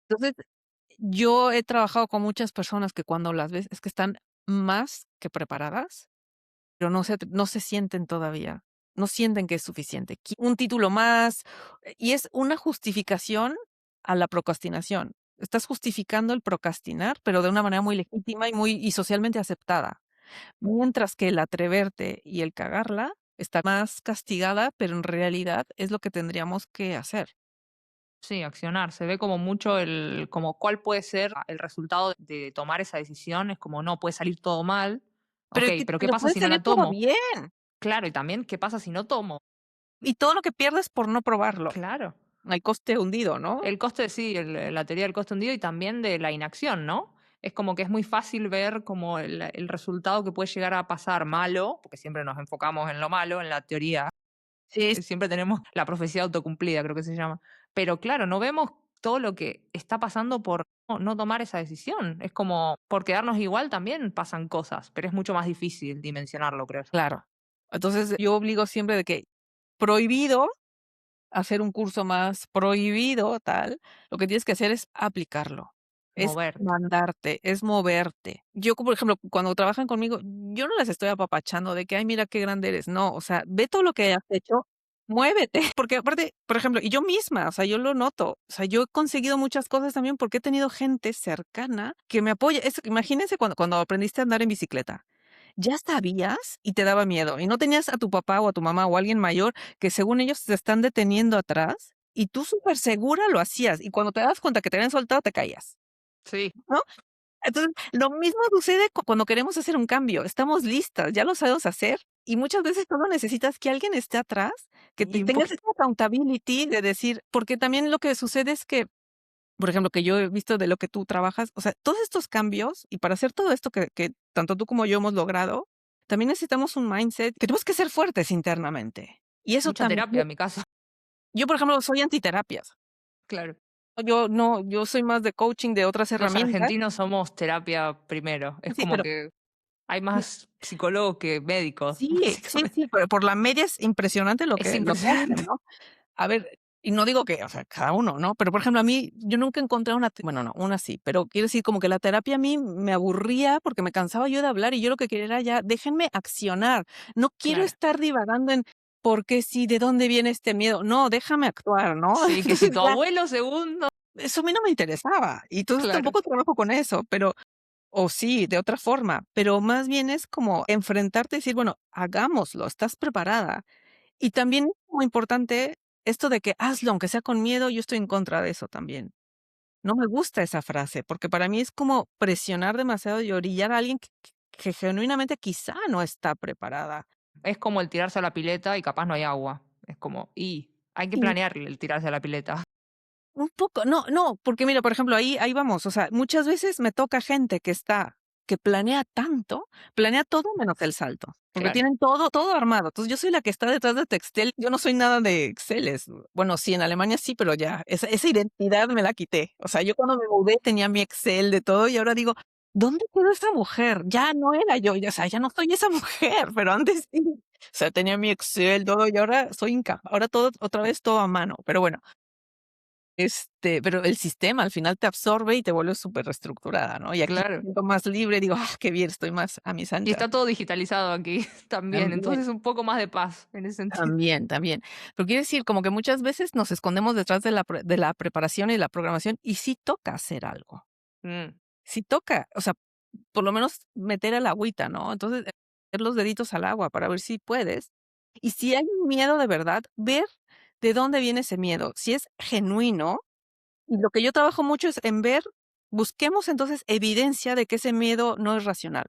Entonces, yo he trabajado con muchas personas que cuando las ves es que están más que preparadas, pero no se sienten todavía, no sienten que es suficiente. Un título más, y es una justificación a la procrastinación. Estás justificando el procrastinar, pero de una manera muy legítima y socialmente aceptada. Mientras que el atreverte y el cagarla está más castigada, pero en realidad es lo que tendríamos que hacer. sí, accionar. Se ve como mucho como cuál puede ser el resultado de tomar esa decisión. Es como, no, puede salir todo mal. Ok, pero ¿qué Pero pasa puede si no salir la todo tomo? bien, Claro, y también, ¿qué pasa si no tomo? y todo lo que pierdes por no probarlo. Claro. Hay coste hundido, ¿no? El coste, sí, la teoría del coste hundido y también de la inacción, ¿no? Es como que es muy fácil ver como el resultado que puede llegar a pasar malo, porque siempre nos enfocamos en lo malo, en la teoría, Sí, siempre tenemos la profecía autocumplida, creo que se llama. Pero claro, no vemos todo lo que está pasando por no tomar esa decisión. Es como, por quedarnos igual también pasan cosas, pero es mucho más difícil dimensionarlo, creo yo. Claro. Entonces, yo obligo siempre de que prohibido hacer un curso más, prohibido tal, lo que tienes que hacer es aplicarlo, es Moverte. mandarte, es moverte. Yo, por ejemplo, cuando trabajan conmigo, yo no les estoy apapachando de que: "Ay, mira qué grande eres". No, o sea, ve todo lo que has hecho, muévete, porque aparte, por ejemplo, y yo misma, o sea, yo lo noto, o sea, yo he conseguido muchas cosas también porque he tenido gente cercana que me apoya. Imagínense cuando aprendiste a andar en bicicleta. Ya sabías y te daba miedo, y no tenías a tu papá o a tu mamá o a alguien mayor que según ellos te están deteniendo atrás, y tú súper segura lo hacías, y cuando te das cuenta que te habían soltado, te caías, Sí, ¿no? Entonces, lo mismo sucede cuando queremos hacer un cambio, estamos listas, ya lo sabemos hacer, y muchas veces solo necesitas que alguien esté atrás, que te y un tengas poquito, esa accountability de decir, porque también lo que sucede es que, por ejemplo, que yo he visto de lo que tú trabajas, o sea, todos estos cambios, y para hacer todo esto que tanto tú como yo hemos logrado, también necesitamos un mindset, que tenemos que ser fuertes internamente. Y eso mucha también, terapia en mi caso, yo, por ejemplo, soy antiterapias. claro. Yo no, yo soy más de coaching, de otras Los herramientas. argentinos somos terapia primero. Es Sí, como pero que hay sí, más psicólogos que médicos, sí, sí, básicamente. sí, pero por la media es impresionante lo Es que hacen, impresionante. ¿no? A ver, y no digo que, o sea, cada uno, ¿no? Pero, por ejemplo, a mí, yo nunca encontré bueno, no, una sí, pero quiero decir como que la terapia a mí me aburría porque me cansaba yo de hablar y yo lo que quería era ya, déjenme accionar. No quiero Claro. estar divagando en por qué sí, de dónde viene este miedo. No, déjame actuar, ¿no? Sí, que si Entonces tu ya, abuelo segundo, eso a mí no me interesaba. Y entonces claro. tampoco trabajo con eso, pero, o sí, de otra forma, pero más bien es como enfrentarte y decir, bueno, hagámoslo, estás preparada. Y también muy importante esto de que hazlo, aunque sea con miedo, yo estoy en contra de eso también. No me gusta esa frase, porque para mí es como presionar demasiado y orillar a alguien que genuinamente quizá no está preparada. Es como el tirarse a la pileta y capaz no hay agua. Es como, y hay que Y planear el tirarse a la pileta. un poco, no, no, porque mira, por ejemplo, ahí vamos, o sea, muchas veces me toca gente que planea tanto, planea todo menos el salto, porque Claro, tienen todo armado. Entonces, yo soy la que está detrás de Textel, yo no soy nada de Exceles. Bueno, sí, en Alemania sí, pero ya, esa identidad me la quité. O sea, yo cuando me mudé tenía mi Excel de todo y ahora digo, ¿dónde quedó esa mujer? Ya no era yo, ya, o sea, ya no soy esa mujer, pero antes sí. O sea, tenía mi Excel, todo, y ahora soy ahora todo, otra vez todo a mano. Pero bueno, pero el sistema al final te absorbe y te vuelves superestructurada, ¿no? Y aquí me claro. siento más libre, digo: "Ah, qué bien, estoy más a mis Y anchas". está todo digitalizado aquí también, También, entonces un poco más de paz en ese sentido. también. Pero quiere decir, como que muchas veces nos escondemos detrás de la preparación y la programación, y sí toca hacer algo, Mm, sí toca, o sea, por lo menos meter el agüita, ¿no? Entonces, meter los deditos al agua para ver si puedes. Y si hay un miedo de verdad, ver de dónde viene ese miedo, si es genuino. Y lo que yo trabajo mucho es en ver, busquemos entonces evidencia de que ese miedo no es racional.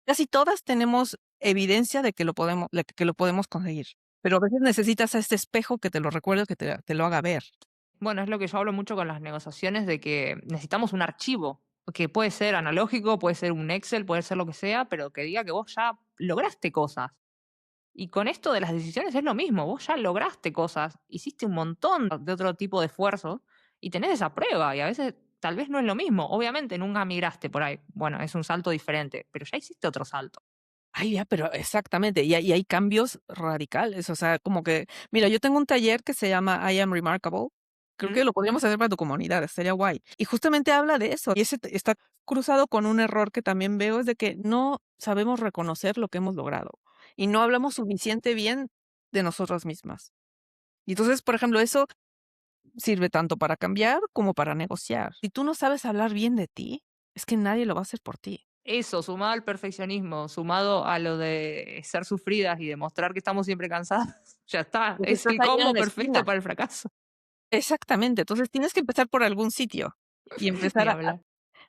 Casi todas tenemos evidencia de que lo podemos conseguir, pero a veces necesitas a este espejo que te lo recuerde, que te lo haga ver. bueno, es lo que yo hablo mucho con las negociaciones de que necesitamos un archivo, que puede ser analógico, puede ser un Excel, puede ser lo que sea, pero que diga que vos ya lograste cosas. Y con esto de las decisiones es lo mismo, vos ya lograste cosas, hiciste un montón de otro tipo de esfuerzo y tenés esa prueba y a veces tal vez no es lo mismo. Obviamente nunca migraste por ahí, bueno, es un salto diferente, pero ya hiciste otro salto. Ay, ya, pero exactamente, y hay cambios radicales, o sea, como que, mira, yo tengo un taller que se llama I Am Remarkable, creo ¿Mm? que lo podríamos hacer para tu comunidad, sería guay. Y justamente habla de eso, y ese está cruzado con un error que también veo, es de que no sabemos reconocer lo que hemos logrado, y no hablamos suficiente bien de nosotras mismas. Y entonces, por ejemplo, eso sirve tanto para cambiar como para negociar. Si tú no sabes hablar bien de ti, es que nadie lo va a hacer por ti. Eso, sumado al perfeccionismo, sumado a lo de ser sufridas y demostrar que estamos siempre cansadas, ya está, Pues es estás el ahí en combo la perfecto esquina. para el fracaso. Exactamente, entonces tienes que empezar por algún sitio y Ni empezar hablar.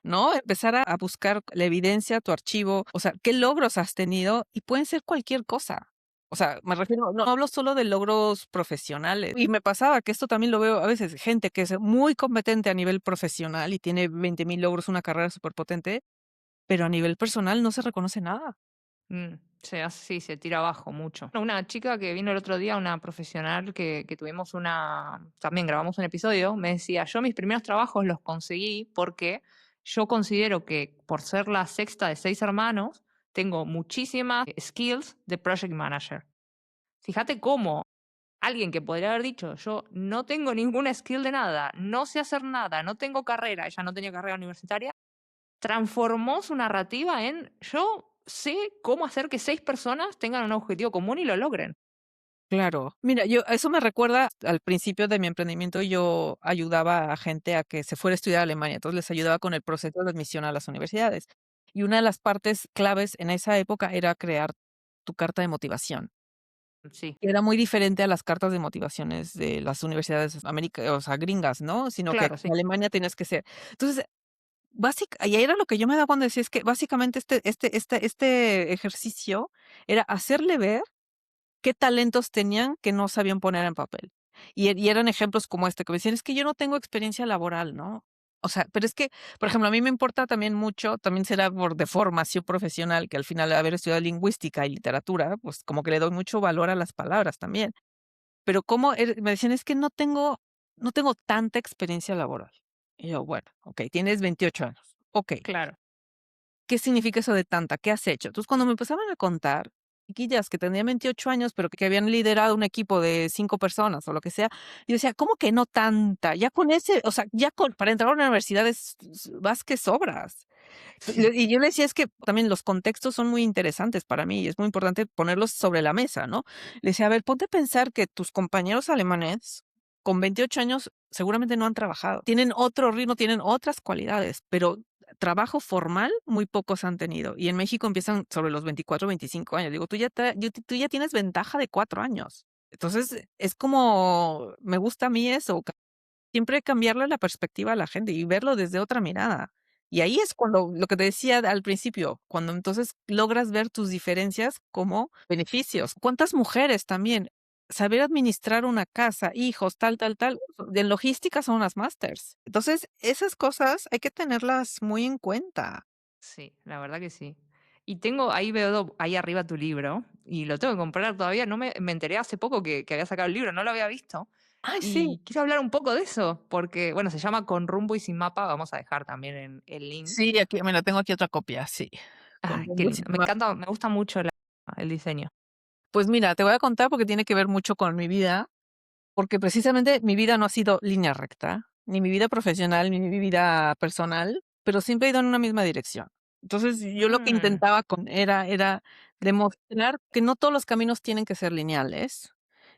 ¿no? Empezar a buscar la evidencia, tu archivo, o sea, qué logros has tenido y pueden ser cualquier cosa. O sea, me refiero, no hablo solo de logros profesionales. Y me pasaba que esto también lo veo a veces, gente que es muy competente a nivel profesional y tiene 20,000 logros, una carrera superpotente, pero a nivel personal no se reconoce nada. Mm. Sí, se tira abajo mucho. Una chica que vino el otro día, una profesional que tuvimos también grabamos un episodio, me decía, yo mis primeros trabajos los conseguí porque yo considero que por ser la sexta de 6 hermanos, tengo muchísimas skills de project manager. Fíjate cómo alguien que podría haber dicho, yo no tengo ninguna skill de nada, no sé hacer nada, no tengo carrera, ella no tenía carrera universitaria, transformó su narrativa en yo sé cómo hacer que 6 personas tengan un objetivo común y lo logren. Claro. Mira, yo eso me recuerda al principio de mi emprendimiento, yo ayudaba a gente a que se fuera a estudiar a Alemania, entonces les ayudaba con el proceso de admisión a las universidades. Y una de las partes claves en esa época era crear tu carta de motivación. Sí, Era muy diferente a las cartas de motivaciones de las universidades o sea, gringas, ¿no? Sino que claro, en sí. Alemania tenías que ser. Entonces, y ahí era lo que yo me daba cuando decía, es que básicamente este ejercicio era hacerle ver qué talentos tenían que no sabían poner en papel. Y eran ejemplos como este, que me decían: "Es que yo no tengo experiencia laboral", ¿no? O sea, pero es que, por ejemplo, a mí me importa también mucho, también será por de formación profesional, que al final haber estudiado lingüística y literatura, pues, como que le doy mucho valor a las palabras también. Pero cómo me decían: "Es que no tengo tanta experiencia laboral". Y yo: "Bueno, okey, tienes 28 años. Okey, Claro. ¿qué significa eso de tanta? ¿Qué has hecho?". Entonces, cuando me empezaban a contar, chiquillas que tenían 28 años, pero que habían liderado un equipo de 5 personas o lo que sea, yo decía: "¿Cómo que no tanta? Ya con ese, o sea, ya con para entrar a una universidad vas que sobras". Y yo le decía: "Es que también los contextos son muy interesantes para mí, y es muy importante ponerlos sobre la mesa", ¿no? Le decía: "A ver, ponte a pensar que tus compañeros alemanes con 28 años seguramente no han trabajado. Tienen otro ritmo, tienen otras cualidades, pero trabajo formal muy pocos han tenido, y en México empiezan sobre los 24, 25 años. Digo, tú ya tienes ventaja de 4 años. Entonces, es como me gusta a mí eso, siempre cambiarle la perspectiva a la gente y verlo desde otra mirada. Y ahí es cuando lo que te decía al principio, cuando entonces logras ver tus diferencias como beneficios. ¿Cuántas mujeres también? Saber administrar una casa, hijos, tal, tal, tal, de logística son unas másters. Entonces, esas cosas hay que tenerlas muy en cuenta. Sí, la verdad que sí. Y ahí veo ahí arriba tu libro, y lo tengo que comprar todavía. No me enteré hace poco que había sacado el libro, no lo había visto. Ay, sí. Y quiero hablar un poco de eso, porque, bueno, se llama Con rumbo y sin mapa. Vamos a dejar también en el link. Sí, aquí, mira, tengo aquí otra copia, sí. Con Ay, qué rumbo y lindo. sin Me mapa. encanta, me gusta mucho el diseño. Pues mira, te voy a contar porque tiene que ver mucho con mi vida. Porque precisamente mi vida no ha sido línea recta, ni mi vida profesional, ni mi vida personal, pero siempre ha ido en una misma dirección. Entonces, yo lo que Mm, intentaba era demostrar que no todos los caminos tienen que ser lineales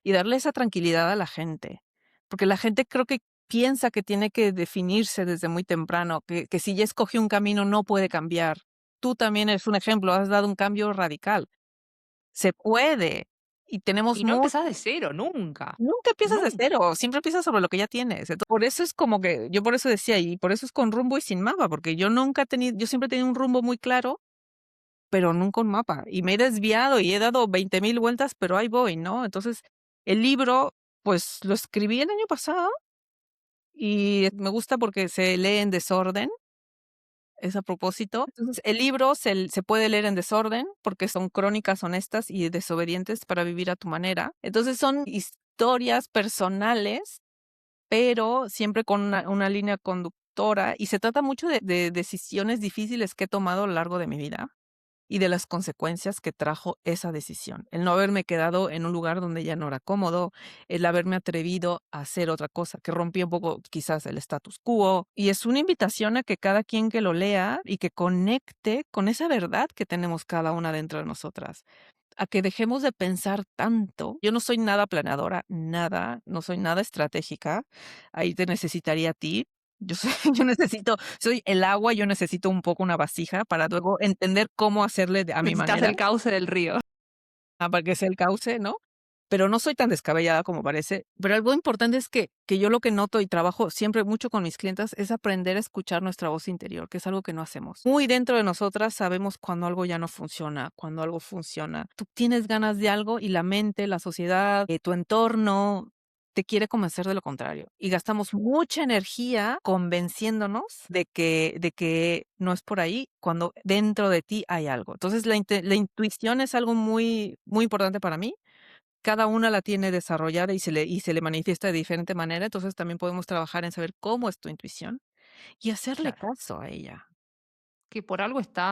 y darle esa tranquilidad a la gente, porque la gente creo que piensa que tiene que definirse desde muy temprano, que si ya escogió un camino no puede cambiar. Tú también eres un ejemplo, has dado un cambio radical. Se puede y tenemos y no empezás de cero, nunca. nunca empiezas de Nunca. cero, siempre empiezas sobre lo que ya tienes. Por eso es como que yo por eso decía, y por eso es con rumbo y sin mapa, porque yo siempre he tenido un rumbo muy claro, pero nunca un mapa. Y me he desviado y he dado 20,000 vueltas, pero ahí voy, ¿no? Entonces, el libro, pues lo escribí el año pasado y me gusta porque se lee en desorden, es a propósito. Entonces, el libro se puede leer en desorden porque son crónicas honestas y desobedientes para vivir a tu manera. Entonces, son historias personales pero siempre con una línea conductora, y se trata mucho de decisiones difíciles que he tomado a lo largo de mi vida, y de las consecuencias que trajo esa decisión. El no haberme quedado en un lugar donde ya no era cómodo, el haberme atrevido a hacer otra cosa, que rompía un poco quizás el status quo, y es una invitación a que cada quien que lo lea y que conecte con esa verdad que tenemos cada una dentro de nosotras a que dejemos de pensar tanto. Yo no soy nada planeadora, nada, no soy nada estratégica. Ahí te necesitaría a ti. Yo soy, soy el agua, yo necesito un poco una vasija para luego entender cómo hacerle a mi Necesitas manera, el cauce del río. para que sea el cauce, ¿no? Pero no soy tan descabellada como parece. Pero algo importante es que yo lo que noto y trabajo siempre mucho con mis clientas es aprender a escuchar nuestra voz interior, que es algo que no hacemos. Muy dentro de nosotras sabemos cuando algo ya no funciona, cuando algo funciona. Tú tienes ganas de algo y la mente, la sociedad, tu entorno te quiere convencer de lo contrario. Y gastamos mucha energía convenciéndonos de que no es por ahí, cuando dentro de ti hay algo. Entonces, la intuición es algo muy, muy importante para mí. Cada una la tiene desarrollada y se le manifiesta de diferente manera, entonces también podemos trabajar en saber cómo es tu intuición y hacerle Claro. caso a ella. Que por algo está.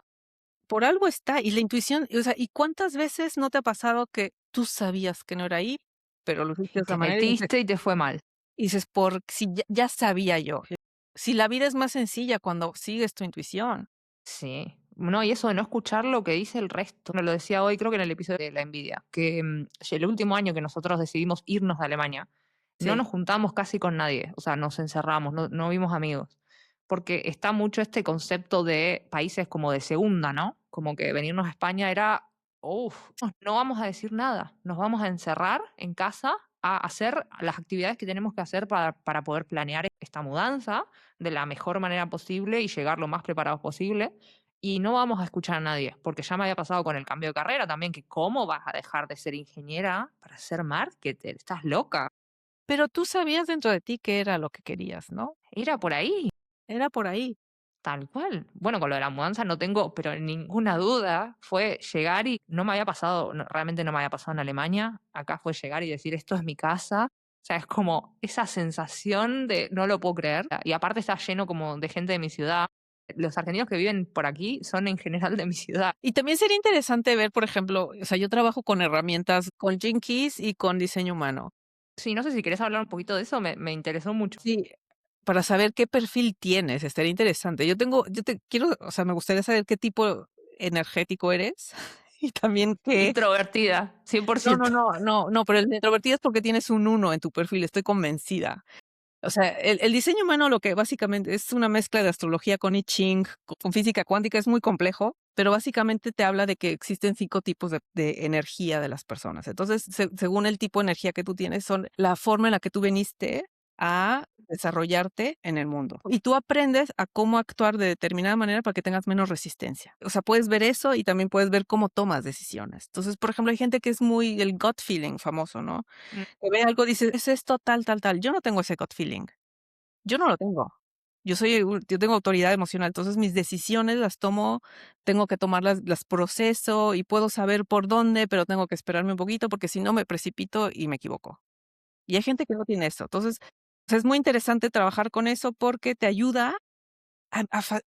Por algo está, y la intuición, o sea, ¿y cuántas veces no te ha pasado que tú sabías que no era ahí, pero lo hiciste de Y otra te manera y dices metiste y te fue mal. por si ya sabía yo. Si la vida es más sencilla cuando sigues tu intuición. Sí. No, y eso de no escuchar lo que dice el resto. Me lo decía hoy, creo que en el episodio de la envidia, que el último año que nosotros decidimos irnos de Alemania, no Sí. nos juntamos casi con nadie, o sea, nos encerramos, no vimos amigos, porque está mucho este concepto de países como de segunda, ¿no? Como que venirnos a España era, uff, no vamos a decir nada, nos vamos a encerrar en casa a hacer las actividades que tenemos que hacer para poder planear esta mudanza de la mejor manera posible y llegar lo más preparados posible. Y no vamos a escuchar a nadie, porque ya me había pasado con el cambio de carrera también, que cómo vas a dejar de ser ingeniera para ser marketer, estás loca. Pero tú sabías dentro de ti qué era lo que querías, ¿no? Era por ahí, Era por ahí. tal cual. Bueno, con lo de la mudanza no tengo, pero ninguna duda, fue llegar y no me había pasado, realmente no me había pasado en Alemania, acá fue llegar y decir, esto es mi casa. O sea, es como esa sensación de no lo puedo creer. Y aparte está lleno como de gente de mi ciudad. Los argentinos que viven por aquí son en general de mi ciudad. Y también sería interesante ver, por ejemplo, o sea, yo trabajo con herramientas, con Gene Keys y con diseño humano. Sí, no sé si querés hablar un poquito de eso, me interesó mucho. Sí, para saber qué perfil tienes, estaría interesante. Yo te quiero, o sea, me gustaría saber qué tipo energético eres y también qué. Introvertida, No, no, 100%. no, no, no, pero el introvertido es porque tienes un uno en tu perfil, estoy convencida. O sea, el diseño humano lo que básicamente es una mezcla de astrología con I Ching, con física cuántica, es muy complejo, pero básicamente te habla de que existen 5 tipos de energía de las personas. Entonces, según el tipo de energía que tú tienes, son la forma en la que tú viniste a desarrollarte en el mundo. Y tú aprendes a cómo actuar de determinada manera para que tengas menos resistencia. O sea, puedes ver eso y también puedes ver cómo tomas decisiones. Entonces, por ejemplo, hay gente que es muy el gut feeling famoso, ¿no? Mm, Que ve algo, dice: "Es esto, tal, tal, tal". Yo no tengo ese gut feeling. Yo no lo tengo. Yo tengo autoridad emocional, entonces mis decisiones las tomo, tengo que tomarlas, las proceso y puedo saber por dónde, pero tengo que esperarme un poquito, porque si no me precipito y me equivoco. Y hay gente que no tiene eso. Entonces, pues, es muy interesante trabajar con eso porque te ayuda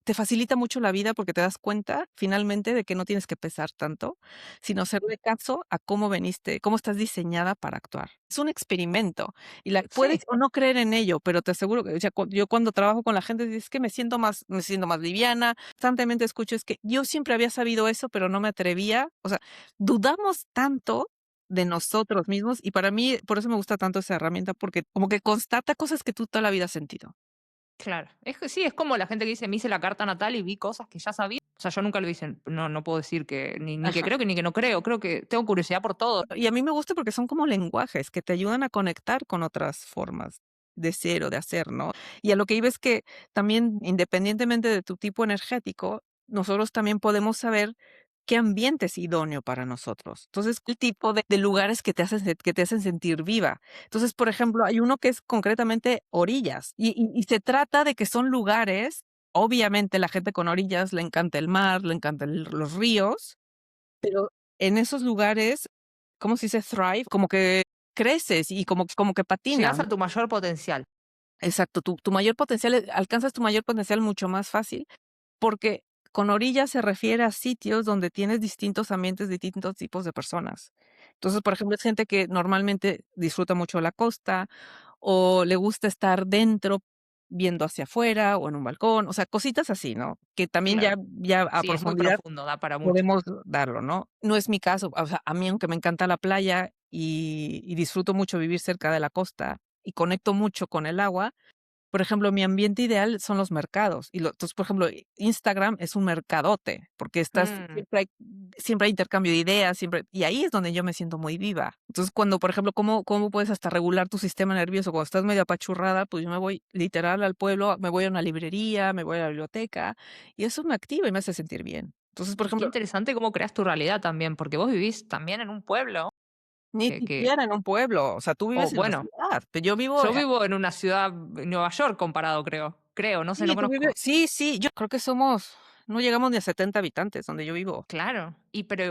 te facilita mucho la vida porque te das cuenta finalmente de que no tienes que pesar tanto, sino hacerle caso a cómo veniste, cómo estás diseñada para actuar. Es un experimento y puedes sí, o no creer en ello, pero te aseguro que, o sea, yo cuando trabajo con la gente es que me siento más liviana, constantemente escucho, es que yo siempre había sabido eso, pero no me atrevía. O sea, dudamos tanto de nosotros mismos y para mí, por eso me gusta tanto esa herramienta, porque como que constata cosas que tú toda la vida has sentido. claro. Es que sí, es como la gente que dice, me hice la carta natal y vi cosas que ya sabía. O sea, yo nunca lo hice, no puedo decir que ni que Ajá. creo que ni que no creo que tengo curiosidad por todo. Y a mí me gusta porque son como lenguajes que te ayudan a conectar con otras formas de ser o de hacer, ¿no? Y a lo que iba es que también, independientemente de tu tipo energético, nosotros también podemos saber qué ambiente es idóneo para nosotros. Entonces, el tipo de lugares que te hacen sentir viva. Entonces, por ejemplo, hay uno que es concretamente orillas y se trata de que son lugares, obviamente la gente con orillas le encanta el mar, le encantan los ríos, pero en esos lugares, ¿cómo se dice? Thrive, como que creces y como que Llegas patinan. a tu mayor potencial. Exacto, tu mayor potencial, alcanzas tu mayor potencial mucho más fácil, porque con orillas se refiere a sitios donde tienes distintos ambientes, distintos tipos de personas. Entonces, por ejemplo, es gente que normalmente disfruta mucho la costa, o le gusta estar dentro viendo hacia afuera, o en un balcón, o sea, cositas así, ¿no? Que también ya Claro. ya a Sí, es muy profundidad profundo, da para mucho. podemos darlo, ¿no? No es mi caso, o sea, a mí, aunque me encanta la playa y disfruto mucho vivir cerca de la costa y conecto mucho con el agua, por ejemplo, mi ambiente ideal son los mercados. Entonces, por ejemplo, Instagram es un mercadote, porque Mm, siempre hay intercambio de ideas, y ahí es donde yo me siento muy viva. Entonces, cuando, por ejemplo, ¿cómo puedes hasta regular tu sistema nervioso? Cuando estás medio apachurrada, pues yo me voy literal al pueblo, me voy a una librería, me voy a la biblioteca, y eso me activa y me hace sentir bien. Entonces, por y qué ejemplo, interesante cómo creas tu realidad también, porque vos vivís también en un pueblo. Ni siquiera en un pueblo, o sea, tú o vives en la bueno, ciudad, pero yo vivo, yo vivo en una ciudad, en Nueva York comparado, creo, no sé, no sí, tú vives, conozco. sí, sí, yo creo que no llegamos ni a 70 habitantes donde yo vivo. Claro,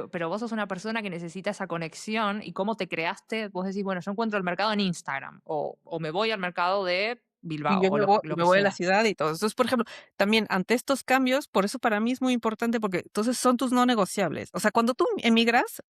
pero vos sos una persona que necesita esa conexión y cómo te creaste, vos decís, bueno, yo encuentro el mercado en Instagram o me voy al mercado de Y Bilbao yo o lo me que voy a la sea. ciudad y todo. Entonces, por ejemplo, también ante estos cambios, por eso para mí es muy importante, porque entonces son tus no negociables. O sea, cuando tú emigras,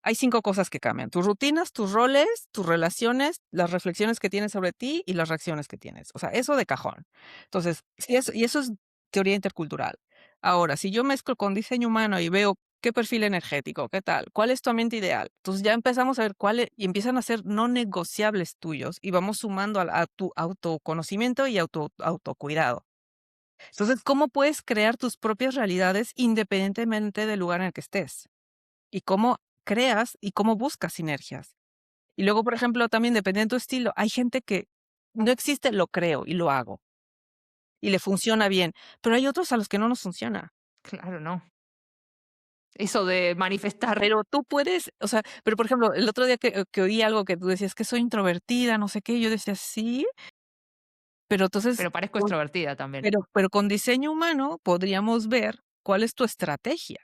hay 5 cosas que cambian: tus rutinas, tus roles, tus relaciones, las reflexiones que tienes sobre ti y las reacciones que tienes. O sea, eso de cajón. Entonces, si eso y eso es teoría intercultural. Ahora, si yo mezclo con diseño humano y veo qué perfil energético, qué tal, cuál es tu ambiente ideal, entonces ya empezamos a ver cuáles y empiezan a ser no negociables tuyos y vamos sumando a tu autoconocimiento y autocuidado. Entonces, ¿cómo puedes crear tus propias realidades independientemente del lugar en el que estés? Y cómo creas y cómo buscas sinergias. Y luego, por ejemplo, también dependiendo de tu estilo, hay gente que no existe, lo creo y lo hago, y le funciona bien, pero hay otros a los que no nos funciona. Claro, no. Eso de manifestar, Pero tú puedes, o sea, pero por ejemplo, el otro día que oí algo que tú decías: "Que soy introvertida", no sé qué, yo decía: "Sí", pero entonces pero parezco con extrovertida también. pero con diseño humano podríamos ver cuál es tu estrategia.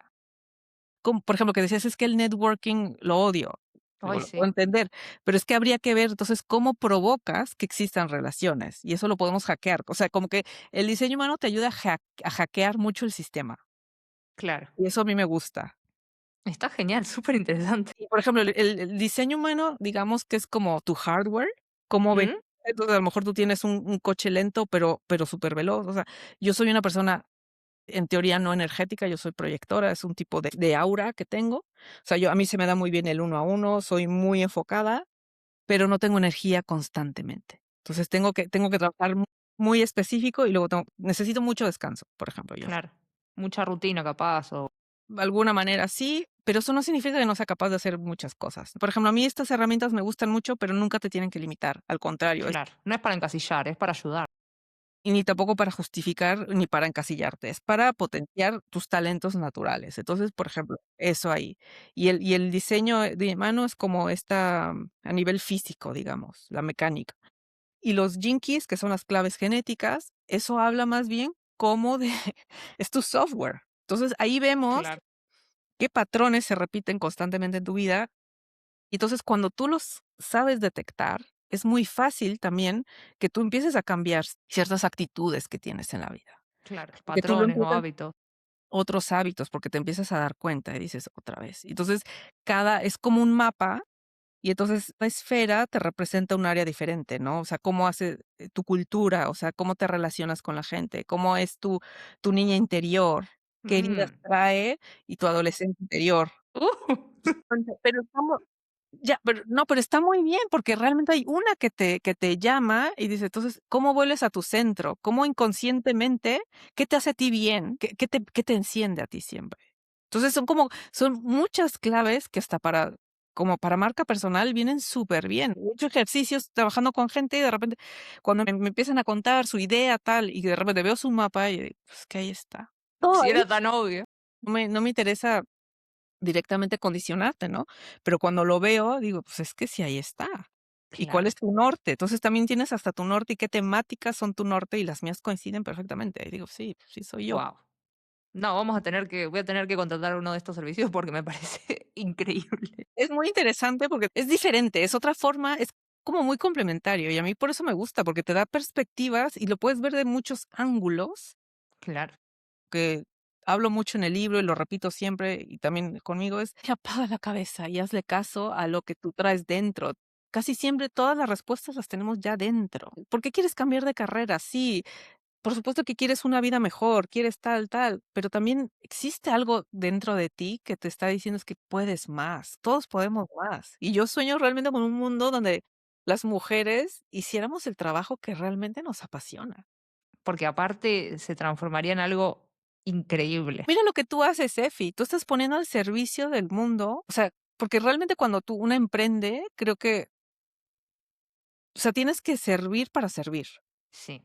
Como, por ejemplo, que decías: "Es que el networking lo odio". Digo, Ay, lo puedo sí, entender, pero es que habría que ver, entonces, cómo provocas que existan relaciones, y eso lo podemos hackear. O sea, como que el diseño humano te ayuda a hackear mucho el sistema, claro. y eso a mí me gusta. Está genial, súper interesante. Y, por ejemplo, el diseño humano, digamos que es como tu hardware, como ven, ¿Mm? entonces, a lo mejor tú tienes un coche lento, pero superveloz. O sea, yo soy una persona, en teoría, no energética, yo soy proyectora, es un tipo de aura que tengo. O sea, a mí se me da muy bien el uno a uno, soy muy enfocada, pero no tengo energía constantemente. Entonces, tengo que trabajar muy específico y luego necesito mucho descanso, por ejemplo, yo. Claro. Mucha rutina capaz o De alguna manera sí, pero eso no significa que no sea capaz de hacer muchas cosas. Por ejemplo, a mí estas herramientas me gustan mucho, pero nunca te tienen que limitar, al contrario, claro, no es para encasillar, es para ayudar. y ni tampoco para justificar ni para encasillarte, es para potenciar tus talentos naturales. Entonces, por ejemplo, eso ahí. Y el diseño de mano es como a nivel físico, digamos, la mecánica. Y los Gene Keys, que son las claves genéticas, eso habla más bien como de es tu software. Entonces, ahí vemos Claro, qué patrones se repiten constantemente en tu vida. Y entonces, cuando tú los sabes detectar, es muy fácil también que tú empieces a cambiar ciertas actitudes que tienes en la vida. claro, Porque tú lo patrones o empiezas hábitos. otros hábitos, porque te empiezas a dar cuenta y dices otra vez. Entonces, cada es como un mapa. Y entonces la esfera te representa un área diferente, ¿no? O sea, cómo hace tu cultura, o sea, cómo te relacionas con la gente, cómo es tu niña interior, qué heridas Mm. trae y tu adolescente interior. Pero estamos ya, pero no, pero está muy bien, porque realmente hay una que te llama y dice, entonces, ¿cómo vuelves a tu centro? ¿Cómo inconscientemente qué te hace a ti bien? ¿Qué te enciende a ti siempre? Entonces, son muchas claves que hasta como para marca personal vienen súper bien. He hecho ejercicios trabajando con gente y de repente, cuando me empiezan a contar su idea, tal, y de repente veo su mapa y pues que ahí está. Todo Si ahí. era tan obvio. No me interesa directamente condicionarte, ¿no? Pero cuando lo veo, digo, pues es que sí, ahí está. ¿Y cuál Claro. es tu norte? Entonces también tienes hasta tu norte y qué temáticas son tu norte y las mías coinciden perfectamente. Y digo, sí, sí soy yo. Wow. No, voy a tener que contratar uno de estos servicios porque me parece increíble. Es muy interesante porque es diferente, es otra forma, es como muy complementario y a mí por eso me gusta, porque te da perspectivas y lo puedes ver de muchos ángulos, Claro. que hablo mucho en el libro y lo repito siempre y también conmigo es: apaga la cabeza y hazle caso a lo que tú traes dentro. Casi siempre todas las respuestas las tenemos ya dentro. ¿Por qué quieres cambiar de carrera? Sí, por supuesto que quieres una vida mejor, quieres tal, tal, pero también existe algo dentro de ti que te está diciendo es que puedes más, todos podemos más. Y yo sueño realmente con un mundo donde las mujeres hiciéramos el trabajo que realmente nos apasiona. Porque aparte se transformaría en algo increíble. Mira lo que tú haces, Efi, tú estás poniendo al servicio del mundo, o sea, porque realmente cuando una emprende, creo que, o sea, tienes que servir para servir. Sí,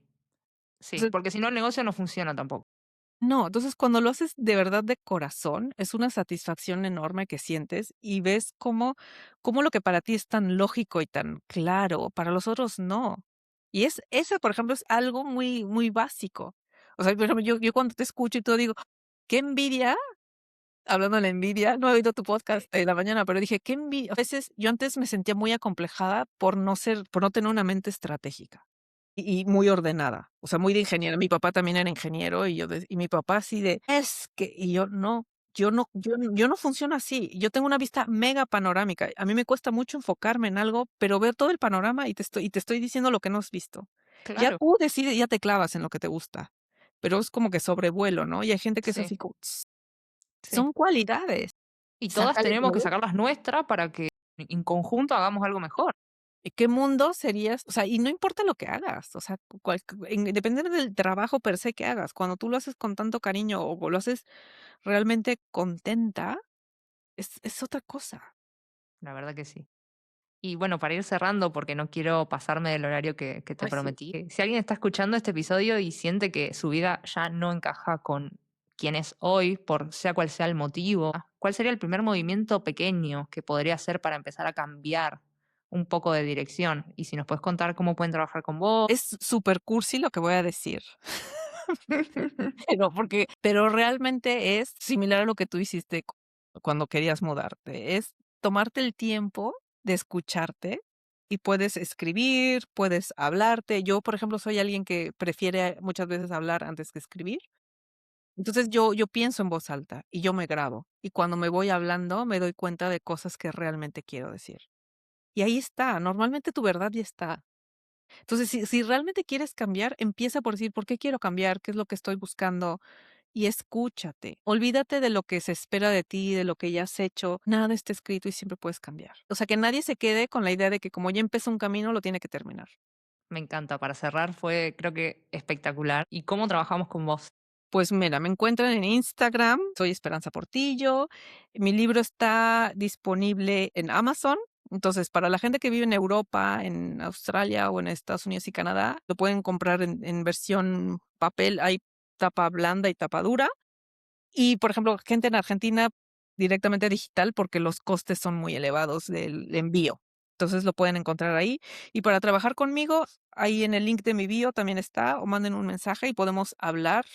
sí, Entonces, porque si no el negocio no funciona tampoco. No, entonces cuando lo haces de verdad de corazón, es una satisfacción enorme que sientes y ves cómo lo que para ti es tan lógico y tan claro, para los otros no. Y eso, por ejemplo, es algo muy, muy básico. O sea, por ejemplo, yo cuando te escucho y todo digo: "Qué envidia", hablando de la envidia, no he oído tu Sí, podcast en la mañana, pero dije: "Qué envidia". A veces yo antes me sentía muy acomplejada por no tener una mente estratégica. Y muy ordenada, o sea, muy de ingeniero. Mi papá también era ingeniero y mi papá así de: "Es que", y yo: "No, yo no funciono así". Yo tengo una vista mega panorámica. A mí me cuesta mucho enfocarme en algo, pero ver todo el panorama y te estoy diciendo lo que no has visto. Ya claro, tú decides, ya te clavas en lo que te gusta, pero es como que sobrevuelo, ¿no? Y hay gente que es sí, así como sí. son cualidades. Y todas Sácale tenemos que provecho. sacar las nuestras para que en conjunto hagamos algo mejor. ¿Qué mundo serías? O sea, y no importa lo que hagas, o sea, dependiendo del trabajo per se que hagas, cuando tú lo haces con tanto cariño o lo haces realmente contenta, es otra cosa. La verdad que sí. Y bueno, para ir cerrando, porque no quiero pasarme del horario que te Ay, sí. prometí, si alguien está escuchando este episodio y siente que su vida ya no encaja con quien es hoy, por sea cual sea el motivo, ¿cuál sería el primer movimiento pequeño que podría hacer para empezar a cambiar un poco de dirección? Y si nos puedes contar cómo pueden trabajar con vos. Es super cursi lo que voy a decir, pero realmente es similar a lo que tú hiciste cuando querías mudarte, es tomarte el tiempo de escucharte y puedes escribir, puedes hablarte. Yo, por ejemplo, soy alguien que prefiere muchas veces hablar antes que escribir. Entonces, yo pienso en voz alta y yo me grabo, y cuando me voy hablando, me doy cuenta de cosas que realmente quiero decir. Y ahí está, normalmente tu verdad ya está. Entonces, si realmente quieres cambiar, empieza por decir: "¿Por qué quiero cambiar? ¿Qué es lo que estoy buscando?". Y escúchate. Olvídate de lo que se espera de ti, de lo que ya has hecho. Nada está escrito y siempre puedes cambiar. O sea, que nadie se quede con la idea de que como ya empezó un camino, lo tiene que terminar. Me encanta, para cerrar fue creo que espectacular. ¿Y cómo trabajamos con vos? Pues mira, me encuentran en Instagram, soy Esperanza Portillo. Mi libro está disponible en Amazon. Entonces, para la gente que vive en Europa, en Australia o en Estados Unidos y Canadá, lo pueden comprar en versión papel. Hay tapa blanda y tapa dura. Y, por ejemplo, gente en Argentina, directamente digital, porque los costes son muy elevados del envío. Entonces, lo pueden encontrar ahí. Y para trabajar conmigo, ahí en el link de mi bio también está, o manden un mensaje y podemos hablar.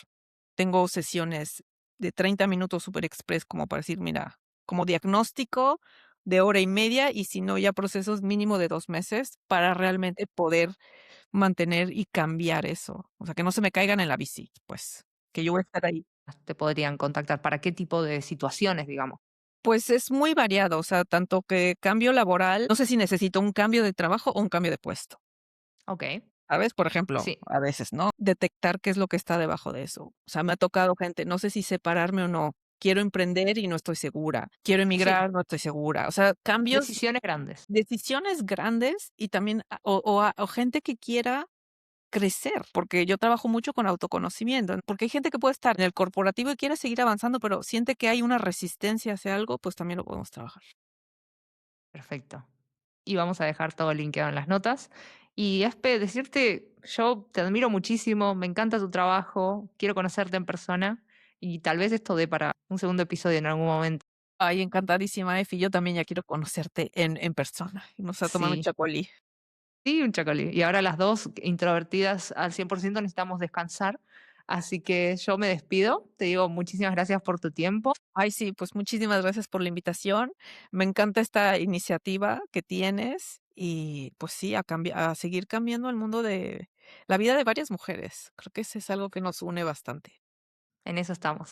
Tengo sesiones de 30 minutos super express como para decir, mira, como diagnóstico de hora y media, y si no, ya procesos mínimo de 2 meses para realmente poder mantener y cambiar eso. O sea, que no se me caigan en la bici, pues, que yo voy a estar ahí. ¿Te podrían contactar? ¿Para qué tipo de situaciones, digamos? Pues es muy variado, o sea, tanto que cambio laboral, no sé si necesito un cambio de trabajo o un cambio de puesto, Ok, ¿sabes? Por ejemplo, sí, a veces, ¿no? Detectar qué es lo que está debajo de eso. O sea, me ha tocado gente, no sé si separarme o no. Quiero emprender y no estoy segura. Quiero sí, emigrar, no estoy segura. O sea, cambios, decisiones grandes. decisiones grandes y también o gente que quiera crecer, porque yo trabajo mucho con autoconocimiento, porque hay gente que puede estar en el corporativo y quiere seguir avanzando, pero siente que hay una resistencia hacia algo, pues también lo podemos trabajar. Perfecto. Y vamos a dejar todo linkeado en las notas. Y Espe, decirte, yo te admiro muchísimo, me encanta tu trabajo, quiero conocerte en persona y tal vez esto dé para un segundo episodio en algún momento. Ay, encantadísima, Efi. Yo también ya quiero conocerte en persona. Vamos a tomar un Sí, chacolí. sí, un chacolí. Y ahora las dos introvertidas al 100% necesitamos descansar. Así que yo me despido, te digo muchísimas gracias por tu tiempo. Ay, sí, pues muchísimas gracias por la invitación. Me encanta esta iniciativa que tienes y pues sí, a seguir cambiando el mundo de la vida de varias mujeres. Creo que eso es algo que nos une bastante. En eso estamos.